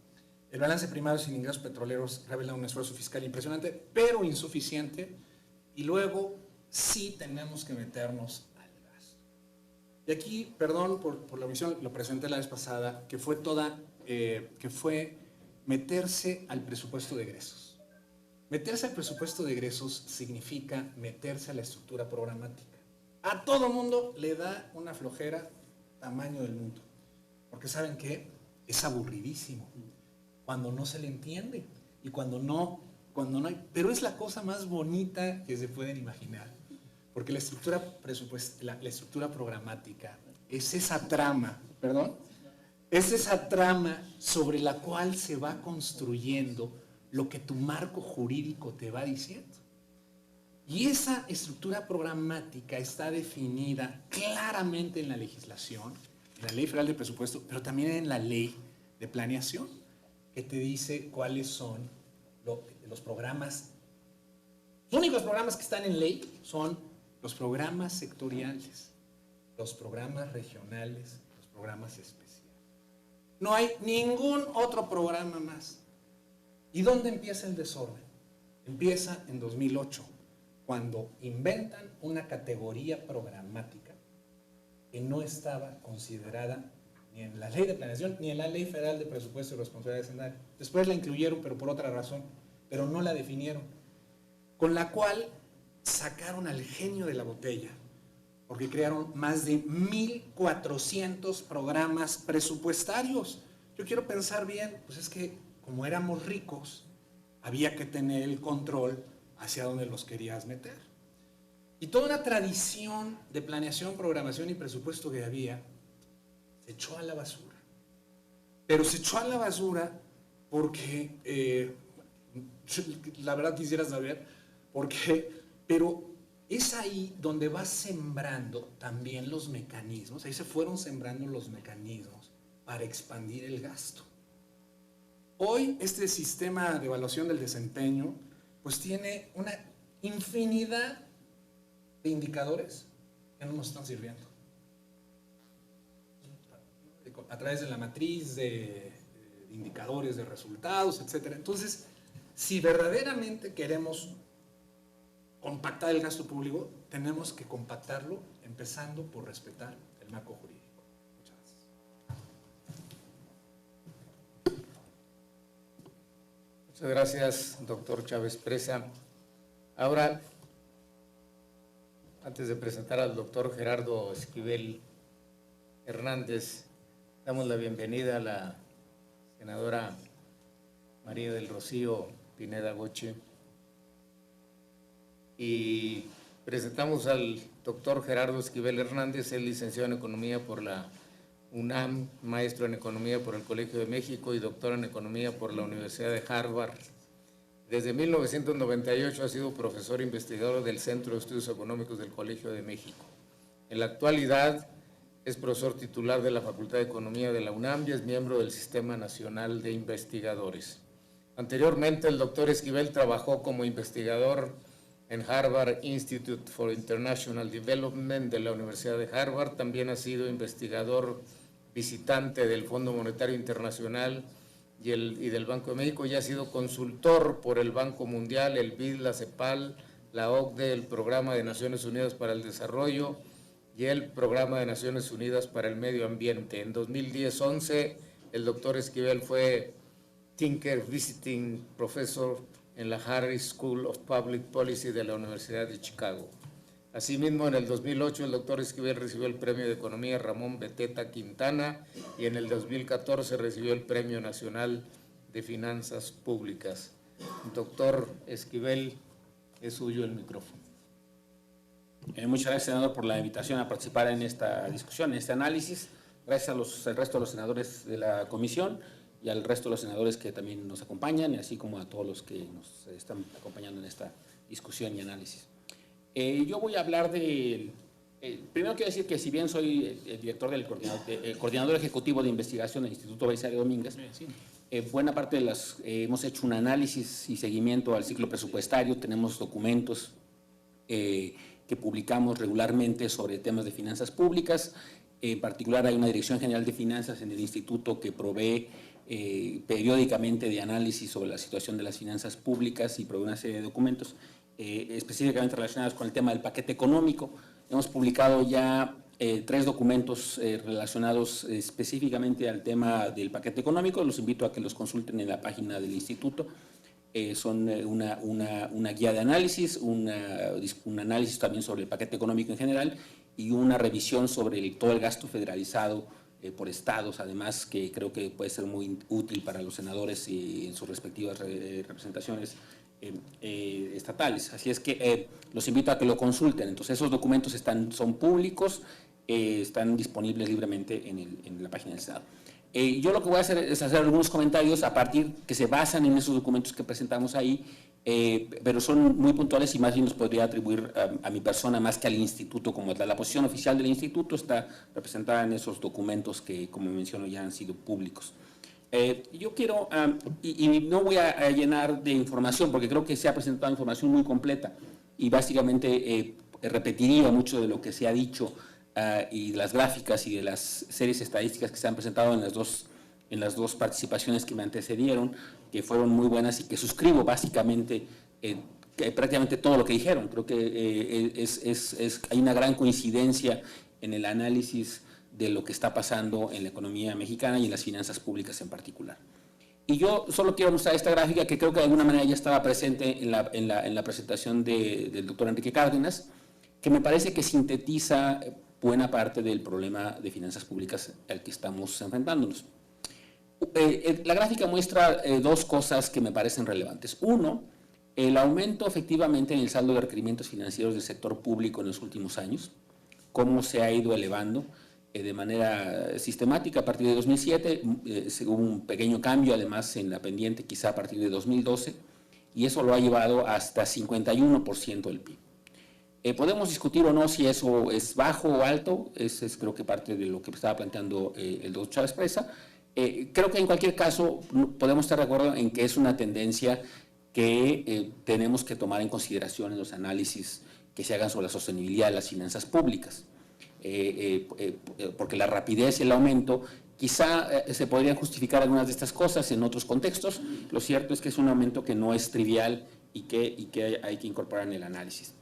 El balance primario sin ingresos petroleros revela un esfuerzo fiscal impresionante, pero insuficiente. Y luego sí tenemos que meternos al gasto. Y aquí, perdón por la omisión, lo presenté la vez pasada, que fue meterse al presupuesto de egresos. Meterse al presupuesto de egresos significa meterse a la estructura programática. A todo mundo le da una flojera tamaño del mundo. Porque ¿saben qué? Es aburridísimo cuando no se le entiende. y cuando no hay. Pero es la cosa más bonita que se pueden imaginar, porque la estructura la estructura programática es esa trama, es esa trama sobre la cual se va construyendo lo que tu marco jurídico te va diciendo. Y esa estructura programática está definida claramente en la legislación, en la Ley Federal de Presupuesto, pero también en la Ley de Planeación, que te dice cuáles son los programas. Los únicos programas que están en ley son los programas sectoriales, los programas regionales, los programas especiales. No hay ningún otro programa más. ¿Y dónde empieza el desorden? Empieza en 2008, cuando inventan una categoría programática que no estaba considerada ni en la Ley de Planeación ni en la Ley Federal de Presupuesto y Responsabilidad Hacendaria. Después la incluyeron, pero por otra razón, pero no la definieron, con la cual sacaron al genio de la botella, porque crearon más de 1,400 programas presupuestarios. Yo quiero pensar bien, pues es que como éramos ricos, había que tener el control hacia dónde los querías meter. Y toda una tradición de planeación, programación y presupuesto que había, se echó a la basura. Pero se echó a la basura porque, la verdad quisiera saber por qué, pero es ahí donde vas sembrando también los mecanismos, ahí se fueron sembrando los mecanismos para expandir el gasto. Hoy este sistema de evaluación del desempeño pues tiene una infinidad de indicadores que no nos están sirviendo. A través de la matriz de indicadores de resultados, etc. Entonces, si verdaderamente queremos compactar el gasto público, tenemos que compactarlo empezando por respetar el marco jurídico. Muchas gracias. Muchas gracias, doctor Chávez Presa. Ahora, antes de presentar al doctor Gerardo Esquivel Hernández, damos la bienvenida a la senadora María del Rocío Pineda Goche y presentamos al doctor Gerardo Esquivel Hernández, es licenciado en Economía por la UNAM, maestro en Economía por el Colegio de México y doctor en Economía por la Universidad de Harvard. Desde 1998 ha sido profesor investigador del Centro de Estudios Económicos del Colegio de México. En la actualidad es profesor titular de la Facultad de Economía de la UNAM y es miembro del Sistema Nacional de Investigadores. Anteriormente, el doctor Esquivel trabajó como investigador en Harvard Institute for International Development de la Universidad de Harvard. También ha sido investigador visitante del Fondo Monetario Internacional y del Banco de México, y ha sido consultor por el Banco Mundial, el BID, la CEPAL, la OCDE, el Programa de Naciones Unidas para el Desarrollo y el Programa de Naciones Unidas para el Medio Ambiente. En 2010-11, el doctor Esquivel fue Tinker Visiting Professor en la Harris School of Public Policy de la Universidad de Chicago. Asimismo, en el 2008, el doctor Esquivel recibió el Premio de Economía Ramón Beteta Quintana y en el 2014 recibió el Premio Nacional de Finanzas Públicas. Doctor Esquivel, es suyo el micrófono. Muchas gracias, senador, por la invitación a participar en esta discusión, en este análisis. Gracias al resto de los senadores de la comisión y al resto de los senadores que también nos acompañan, así como a todos los que nos están acompañando en esta discusión y análisis. Yo voy a hablar de... primero quiero decir que si bien soy el director del coordinador ejecutivo de investigación del Instituto Belisario Domínguez, buena parte de hemos hecho un análisis y seguimiento al ciclo presupuestario, tenemos documentos que publicamos regularmente sobre temas de finanzas públicas. En particular hay una Dirección General de Finanzas en el Instituto que provee periódicamente de análisis sobre la situación de las finanzas públicas y provee una serie de documentos específicamente relacionados con el tema del paquete económico. Hemos publicado ya 3 documentos relacionados específicamente al tema del paquete económico. Los invito a que los consulten en la página del instituto. Son una guía de análisis, un análisis también sobre el paquete económico en general y una revisión sobre todo el gasto federalizado por estados, además, que creo que puede ser muy útil para los senadores y en sus respectivas representaciones estatales. Así es que los invito a que lo consulten. Entonces, esos documentos son públicos, están disponibles libremente en la página del Senado. Yo lo que voy a hacer es hacer algunos comentarios a partir que se basan en esos documentos que presentamos ahí, pero son muy puntuales y más bien los podría atribuir a mi persona más que al instituto como tal. La posición oficial del instituto está representada en esos documentos que, como menciono, ya han sido públicos. Yo quiero, y no voy a llenar de información porque creo que se ha presentado información muy completa y básicamente repetiría mucho de lo que se ha dicho y de las gráficas y de las series estadísticas que se han presentado en las dos participaciones que me antecedieron, que fueron muy buenas y que suscribo básicamente prácticamente todo lo que dijeron. Creo que hay una gran coincidencia en el análisis de lo que está pasando en la economía mexicana y en las finanzas públicas en particular. Y yo solo quiero mostrar esta gráfica que creo que de alguna manera ya estaba presente en la presentación del doctor Enrique Cárdenas, que me parece que sintetiza buena parte del problema de finanzas públicas al que estamos enfrentándonos. La gráfica muestra dos cosas que me parecen relevantes. Uno, el aumento efectivamente en el saldo de requerimientos financieros del sector público en los últimos años, cómo se ha ido elevando de manera sistemática a partir de 2007, hubo un pequeño cambio además en la pendiente quizá a partir de 2012, y eso lo ha llevado hasta 51% del PIB. Podemos discutir o no si eso es bajo o alto, es creo que parte de lo que estaba planteando el doctor Chávez Presa. Creo que en cualquier caso podemos estar de acuerdo en que es una tendencia que tenemos que tomar en consideración en los análisis que se hagan sobre la sostenibilidad de las finanzas públicas, porque la rapidez y el aumento quizá se podrían justificar algunas de estas cosas en otros contextos. Lo cierto es que es un aumento que no es trivial y que hay que incorporar en el análisis.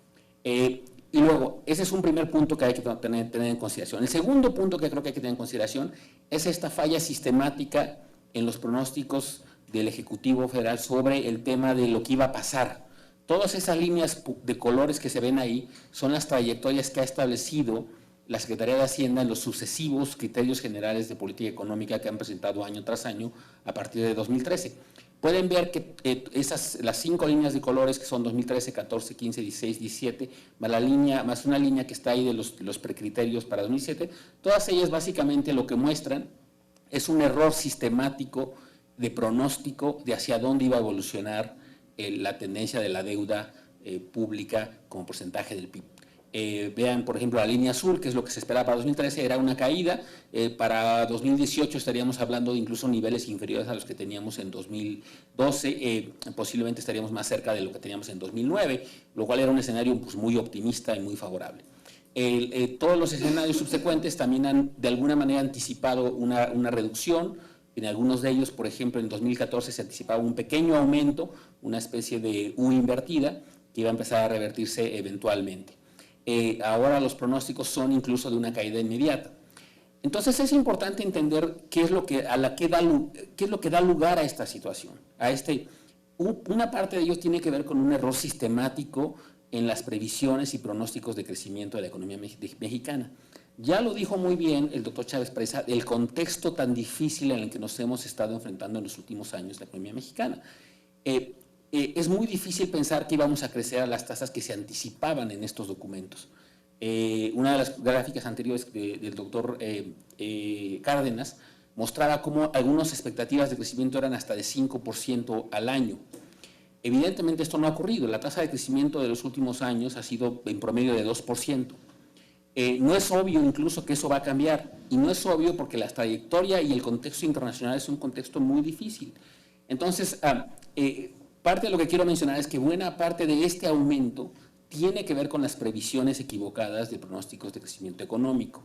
Y luego, ese es un primer punto que hay que tener en consideración. El segundo punto que creo que hay que tener en consideración es esta falla sistemática en los pronósticos del Ejecutivo Federal sobre el tema de lo que iba a pasar. Todas esas líneas de colores que se ven ahí son las trayectorias que ha establecido la Secretaría de Hacienda en los sucesivos criterios generales de política económica que han presentado año tras año a partir de 2013. Pueden ver que las 5 líneas de colores que son 2013, 14, 15, 16, 17, más una línea que está ahí de los precriterios para 2007, todas ellas básicamente lo que muestran es un error sistemático de pronóstico de hacia dónde iba a evolucionar la tendencia de la deuda pública como porcentaje del PIB. Vean, por ejemplo, la línea azul, que es lo que se esperaba para 2013, era una caída. Para 2018 estaríamos hablando de incluso niveles inferiores a los que teníamos en 2012, posiblemente estaríamos más cerca de lo que teníamos en 2009, lo cual era un escenario pues, muy optimista y muy favorable. Todos los escenarios subsecuentes también han de alguna manera anticipado una reducción. En algunos de ellos, por ejemplo, en 2014 se anticipaba un pequeño aumento, una especie de U invertida, que iba a empezar a revertirse eventualmente. Ahora los pronósticos son incluso de una caída inmediata. Entonces es importante entender qué es lo que da lugar a esta situación. Una parte de ellos tiene que ver con un error sistemático en las previsiones y pronósticos de crecimiento de la economía mexicana. Ya lo dijo muy bien el doctor Chávez Presa, el contexto tan difícil en el que nos hemos estado enfrentando en los últimos años la economía mexicana. Es muy difícil pensar que íbamos a crecer a las tasas que se anticipaban en estos documentos. Una de las gráficas anteriores del doctor Cárdenas mostraba cómo algunas expectativas de crecimiento eran hasta de 5% al año. Evidentemente esto no ha ocurrido. La tasa de crecimiento de los últimos años ha sido en promedio de 2%. No es obvio incluso que eso va a cambiar, y no es obvio porque la trayectoria y el contexto internacional es un contexto muy difícil. Entonces, parte de lo que quiero mencionar es que buena parte de este aumento tiene que ver con las previsiones equivocadas de pronósticos de crecimiento económico.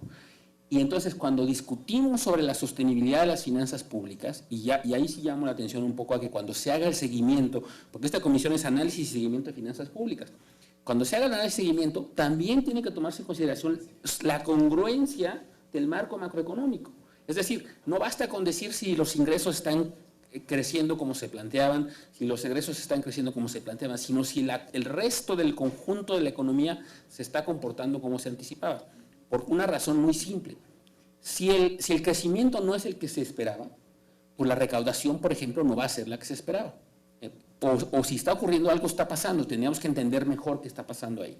Y entonces cuando discutimos sobre la sostenibilidad de las finanzas públicas, y ahí sí llamo la atención un poco a que cuando se haga el seguimiento, porque esta comisión es análisis y seguimiento de finanzas públicas, cuando se haga el análisis y seguimiento también tiene que tomarse en consideración la congruencia del marco macroeconómico. Es decir, no basta con decir si los ingresos están creciendo como se planteaban, si los egresos están creciendo como se planteaban, sino si el resto del conjunto de la economía se está comportando como se anticipaba. Por una razón muy simple. Si el crecimiento no es el que se esperaba, pues la recaudación, por ejemplo, no va a ser la que se esperaba. O si está ocurriendo algo, está pasando, teníamos que entender mejor qué está pasando ahí.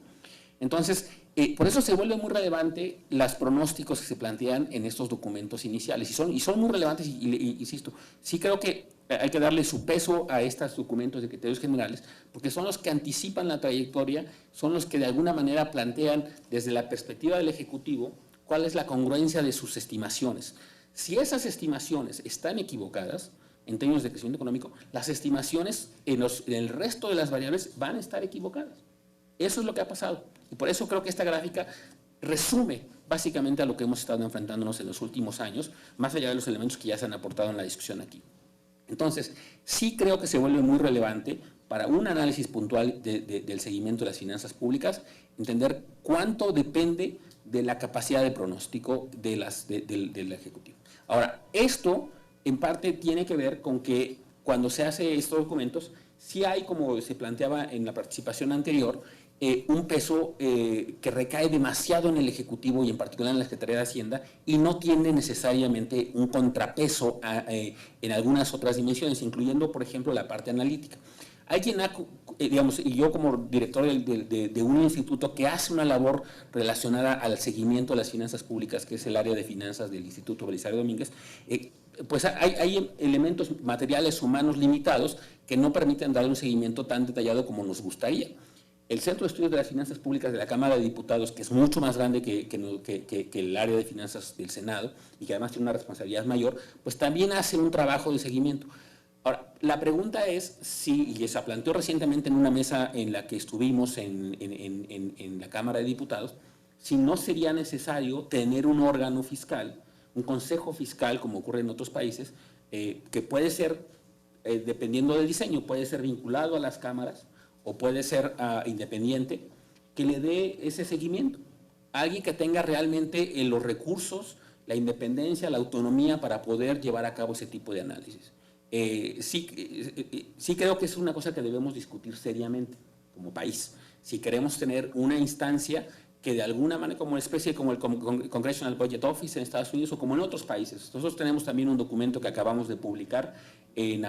Entonces, por eso se vuelve muy relevante los pronósticos que se plantean en estos documentos iniciales, y son muy relevantes, y insisto, sí creo que hay que darle su peso a estos documentos de criterios generales, porque son los que anticipan la trayectoria, son los que de alguna manera plantean desde la perspectiva del Ejecutivo cuál es la congruencia de sus estimaciones. Si esas estimaciones están equivocadas, en términos de crecimiento económico, las estimaciones en el resto de las variables van a estar equivocadas. Eso es lo que ha pasado. Y por eso creo que esta gráfica resume básicamente a lo que hemos estado enfrentándonos en los últimos años, más allá de los elementos que ya se han aportado en la discusión aquí. Entonces, sí creo que se vuelve muy relevante para un análisis puntual del seguimiento de las finanzas públicas, entender cuánto depende de la capacidad de pronóstico del Ejecutivo. Ahora, esto en parte tiene que ver con que cuando se hace estos documentos, sí hay, como se planteaba en la participación anterior, un peso que recae demasiado en el Ejecutivo y en particular en la Secretaría de Hacienda, y no tiene necesariamente un contrapeso en algunas otras dimensiones, incluyendo, por ejemplo, la parte analítica. Hay quien digamos, y yo como director de un instituto que hace una labor relacionada al seguimiento de las finanzas públicas, que es el área de finanzas del Instituto Belisario Domínguez, pues hay elementos materiales humanos limitados que no permiten dar un seguimiento tan detallado como nos gustaría. El Centro de Estudios de las Finanzas Públicas de la Cámara de Diputados, que es mucho más grande que el área de finanzas del Senado y que además tiene una responsabilidad mayor, pues también hace un trabajo de seguimiento. Ahora, la pregunta es si, y se planteó recientemente en una mesa en la que estuvimos en la Cámara de Diputados, si no sería necesario tener un órgano fiscal, un consejo fiscal, como ocurre en otros países, que puede ser, dependiendo del diseño, puede ser vinculado a las cámaras o puede ser independiente, que le dé ese seguimiento. Alguien que tenga realmente los recursos, la independencia, la autonomía para poder llevar a cabo ese tipo de análisis. Sí creo que es una cosa que debemos discutir seriamente como país. Si queremos tener una instancia que de alguna manera, como una especie como el Congressional Budget Office en Estados Unidos o como en otros países. Nosotros tenemos también un documento que acabamos de publicar en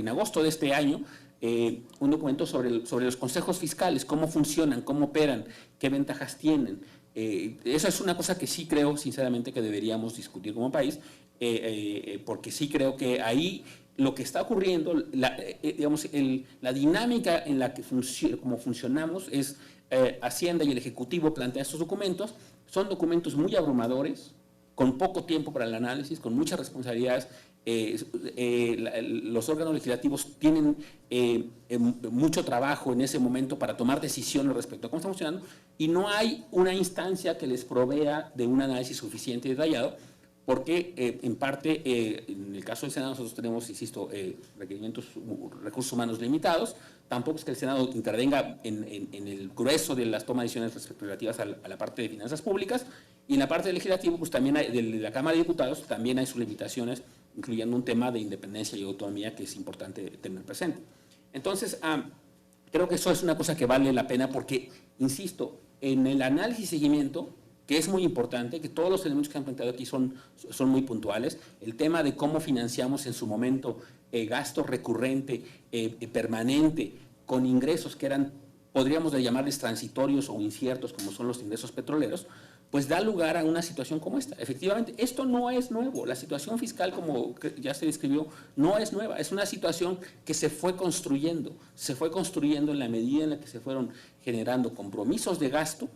agosto de este año, un documento sobre los consejos fiscales, cómo funcionan, cómo operan, qué ventajas tienen. Esa es una cosa que sí creo sinceramente que deberíamos discutir como país, porque sí creo que ahí lo que está ocurriendo, digamos, la dinámica en la que como funcionamos es Hacienda y el Ejecutivo plantean estos documentos, son documentos muy abrumadores, con poco tiempo para el análisis, con muchas responsabilidades. Los órganos legislativos tienen mucho trabajo en ese momento para tomar decisiones respecto a cómo está funcionando, y no hay una instancia que les provea de un análisis suficiente y detallado, porque en parte, en el caso del Senado, nosotros tenemos, insisto, recursos humanos limitados. Tampoco es que el Senado intervenga en el grueso de las tomas de decisiones relativas a la parte de finanzas públicas, y en la parte del legislativo, pues también de la Cámara de Diputados, también hay sus limitaciones, incluyendo un tema de independencia y autonomía que es importante tener presente. Entonces, creo que eso es una cosa que vale la pena porque, insisto, en el análisis y seguimiento, que es muy importante, que todos los elementos que han planteado aquí son muy puntuales. El tema de cómo financiamos en su momento gasto recurrente, permanente, con ingresos que podríamos llamarles transitorios o inciertos, como son los ingresos petroleros, pues da lugar a una situación como esta. Efectivamente, esto no es nuevo. La situación fiscal, como ya se describió, no es nueva. Es una situación que se fue construyendo en la medida en la que se fueron generando compromisos de gasto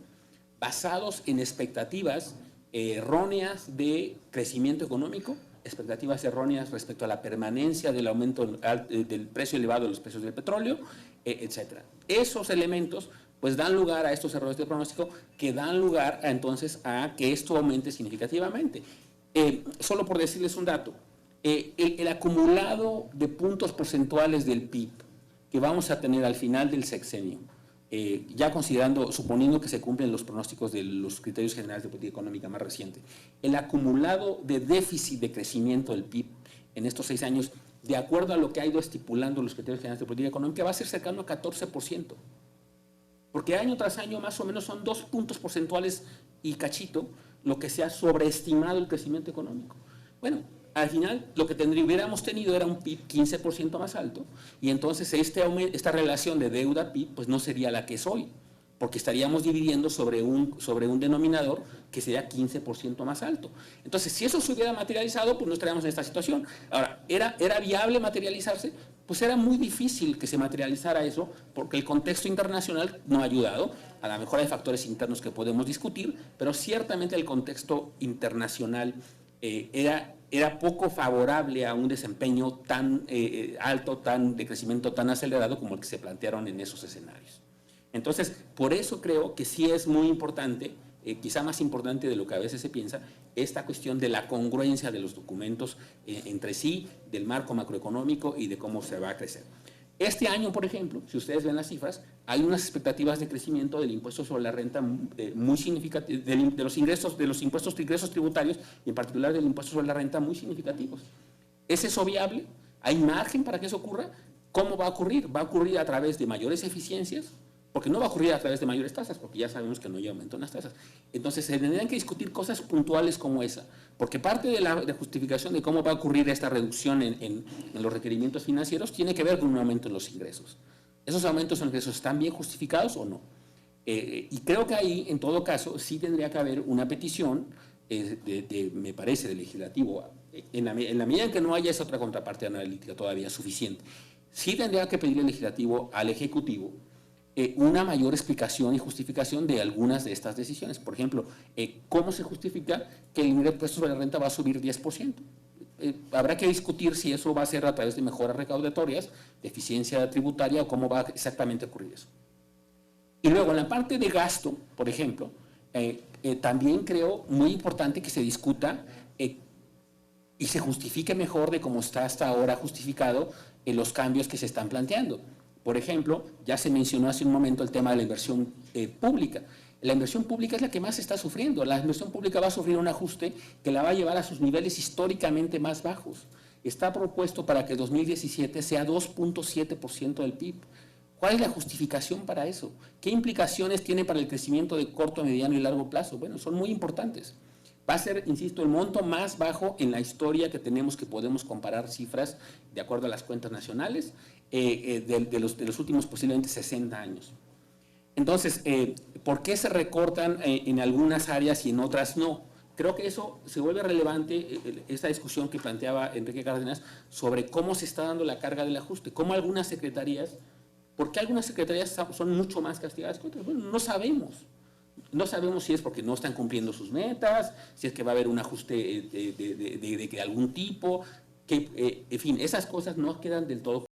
basados en expectativas erróneas de crecimiento económico, expectativas erróneas respecto a la permanencia del aumento del precio elevado de los precios del petróleo, etc. Esos elementos pues dan lugar a estos errores de pronóstico que dan lugar entonces a que esto aumente significativamente. Solo por decirles un dato, el acumulado de puntos porcentuales del PIB que vamos a tener al final del sexenio, ya suponiendo que se cumplen los pronósticos de los criterios generales de política económica más reciente, el acumulado de déficit de crecimiento del PIB en estos 6 años, de acuerdo a lo que ha ido estipulando los criterios generales de política económica, va a ser cercano a 14%. Porque año tras año más o menos son 2 puntos porcentuales y cachito lo que se ha sobreestimado el crecimiento económico. Bueno, al final lo que hubiéramos tenido era un PIB 15% más alto y entonces esta relación de deuda-PIB pues no sería la que es hoy, porque estaríamos dividiendo sobre un denominador que sería 15% más alto. Entonces, si eso se hubiera materializado, pues no estaríamos en esta situación. Ahora, ¿era viable materializarse? Pues era muy difícil que se materializara eso, porque el contexto internacional no ha ayudado. A lo mejor hay factores internos que podemos discutir, pero ciertamente el contexto internacional era poco favorable a un desempeño tan alto, de crecimiento tan acelerado como el que se plantearon en esos escenarios. Entonces, por eso creo que sí es muy importante, quizá más importante de lo que a veces se piensa, esta cuestión de la congruencia de los documentos entre sí, del marco macroeconómico y de cómo se va a crecer. Este año, por ejemplo, si ustedes ven las cifras, hay unas expectativas de crecimiento del impuesto sobre la renta muy significativas, de los ingresos tributarios y en particular del impuesto sobre la renta muy significativos. ¿Es eso viable? ¿Hay margen para que eso ocurra? ¿Cómo va a ocurrir? ¿Va a ocurrir a través de mayores eficiencias? Porque no va a ocurrir a través de mayores tasas, porque ya sabemos que no hay aumento en las tasas. Entonces, se tendrían que discutir cosas puntuales como esa, porque parte de la justificación de cómo va a ocurrir esta reducción en los requerimientos financieros tiene que ver con un aumento en los ingresos. ¿Esos aumentos en los ingresos están bien justificados o no? Y creo que ahí, en todo caso, sí tendría que haber una petición, me parece, del legislativo, en la medida en que no haya esa otra contraparte analítica todavía suficiente, sí tendría que pedir el legislativo al Ejecutivo una mayor explicación y justificación de algunas de estas decisiones. Por ejemplo, ¿cómo se justifica que el impuesto sobre la renta va a subir 10%? Habrá que discutir si eso va a ser a través de mejoras recaudatorias, de eficiencia tributaria o cómo va exactamente a ocurrir eso. Y luego, en la parte de gasto, por ejemplo, también creo muy importante que se discuta y se justifique mejor de cómo está hasta ahora justificado los cambios que se están planteando. Por ejemplo, ya se mencionó hace un momento el tema de la inversión pública. La inversión pública es la que más está sufriendo. La inversión pública va a sufrir un ajuste que la va a llevar a sus niveles históricamente más bajos. Está propuesto para que 2017 sea 2.7% del PIB. ¿Cuál es la justificación para eso? ¿Qué implicaciones tiene para el crecimiento de corto, mediano y largo plazo? Bueno, son muy importantes. Va a ser, insisto, el monto más bajo en la historia que tenemos, que podemos comparar cifras de acuerdo a las cuentas nacionales de los últimos posiblemente 60 años. Entonces, ¿por qué se recortan en algunas áreas y en otras no? Creo que eso se vuelve relevante, esta discusión que planteaba Enrique Cárdenas sobre cómo se está dando la carga del ajuste, cómo algunas secretarías, ¿por qué algunas secretarías son mucho más castigadas que otras? Bueno, no sabemos. No sabemos si es porque no están cumpliendo sus metas, si es que va a haber un ajuste de algún tipo, en fin, esas cosas no quedan del todo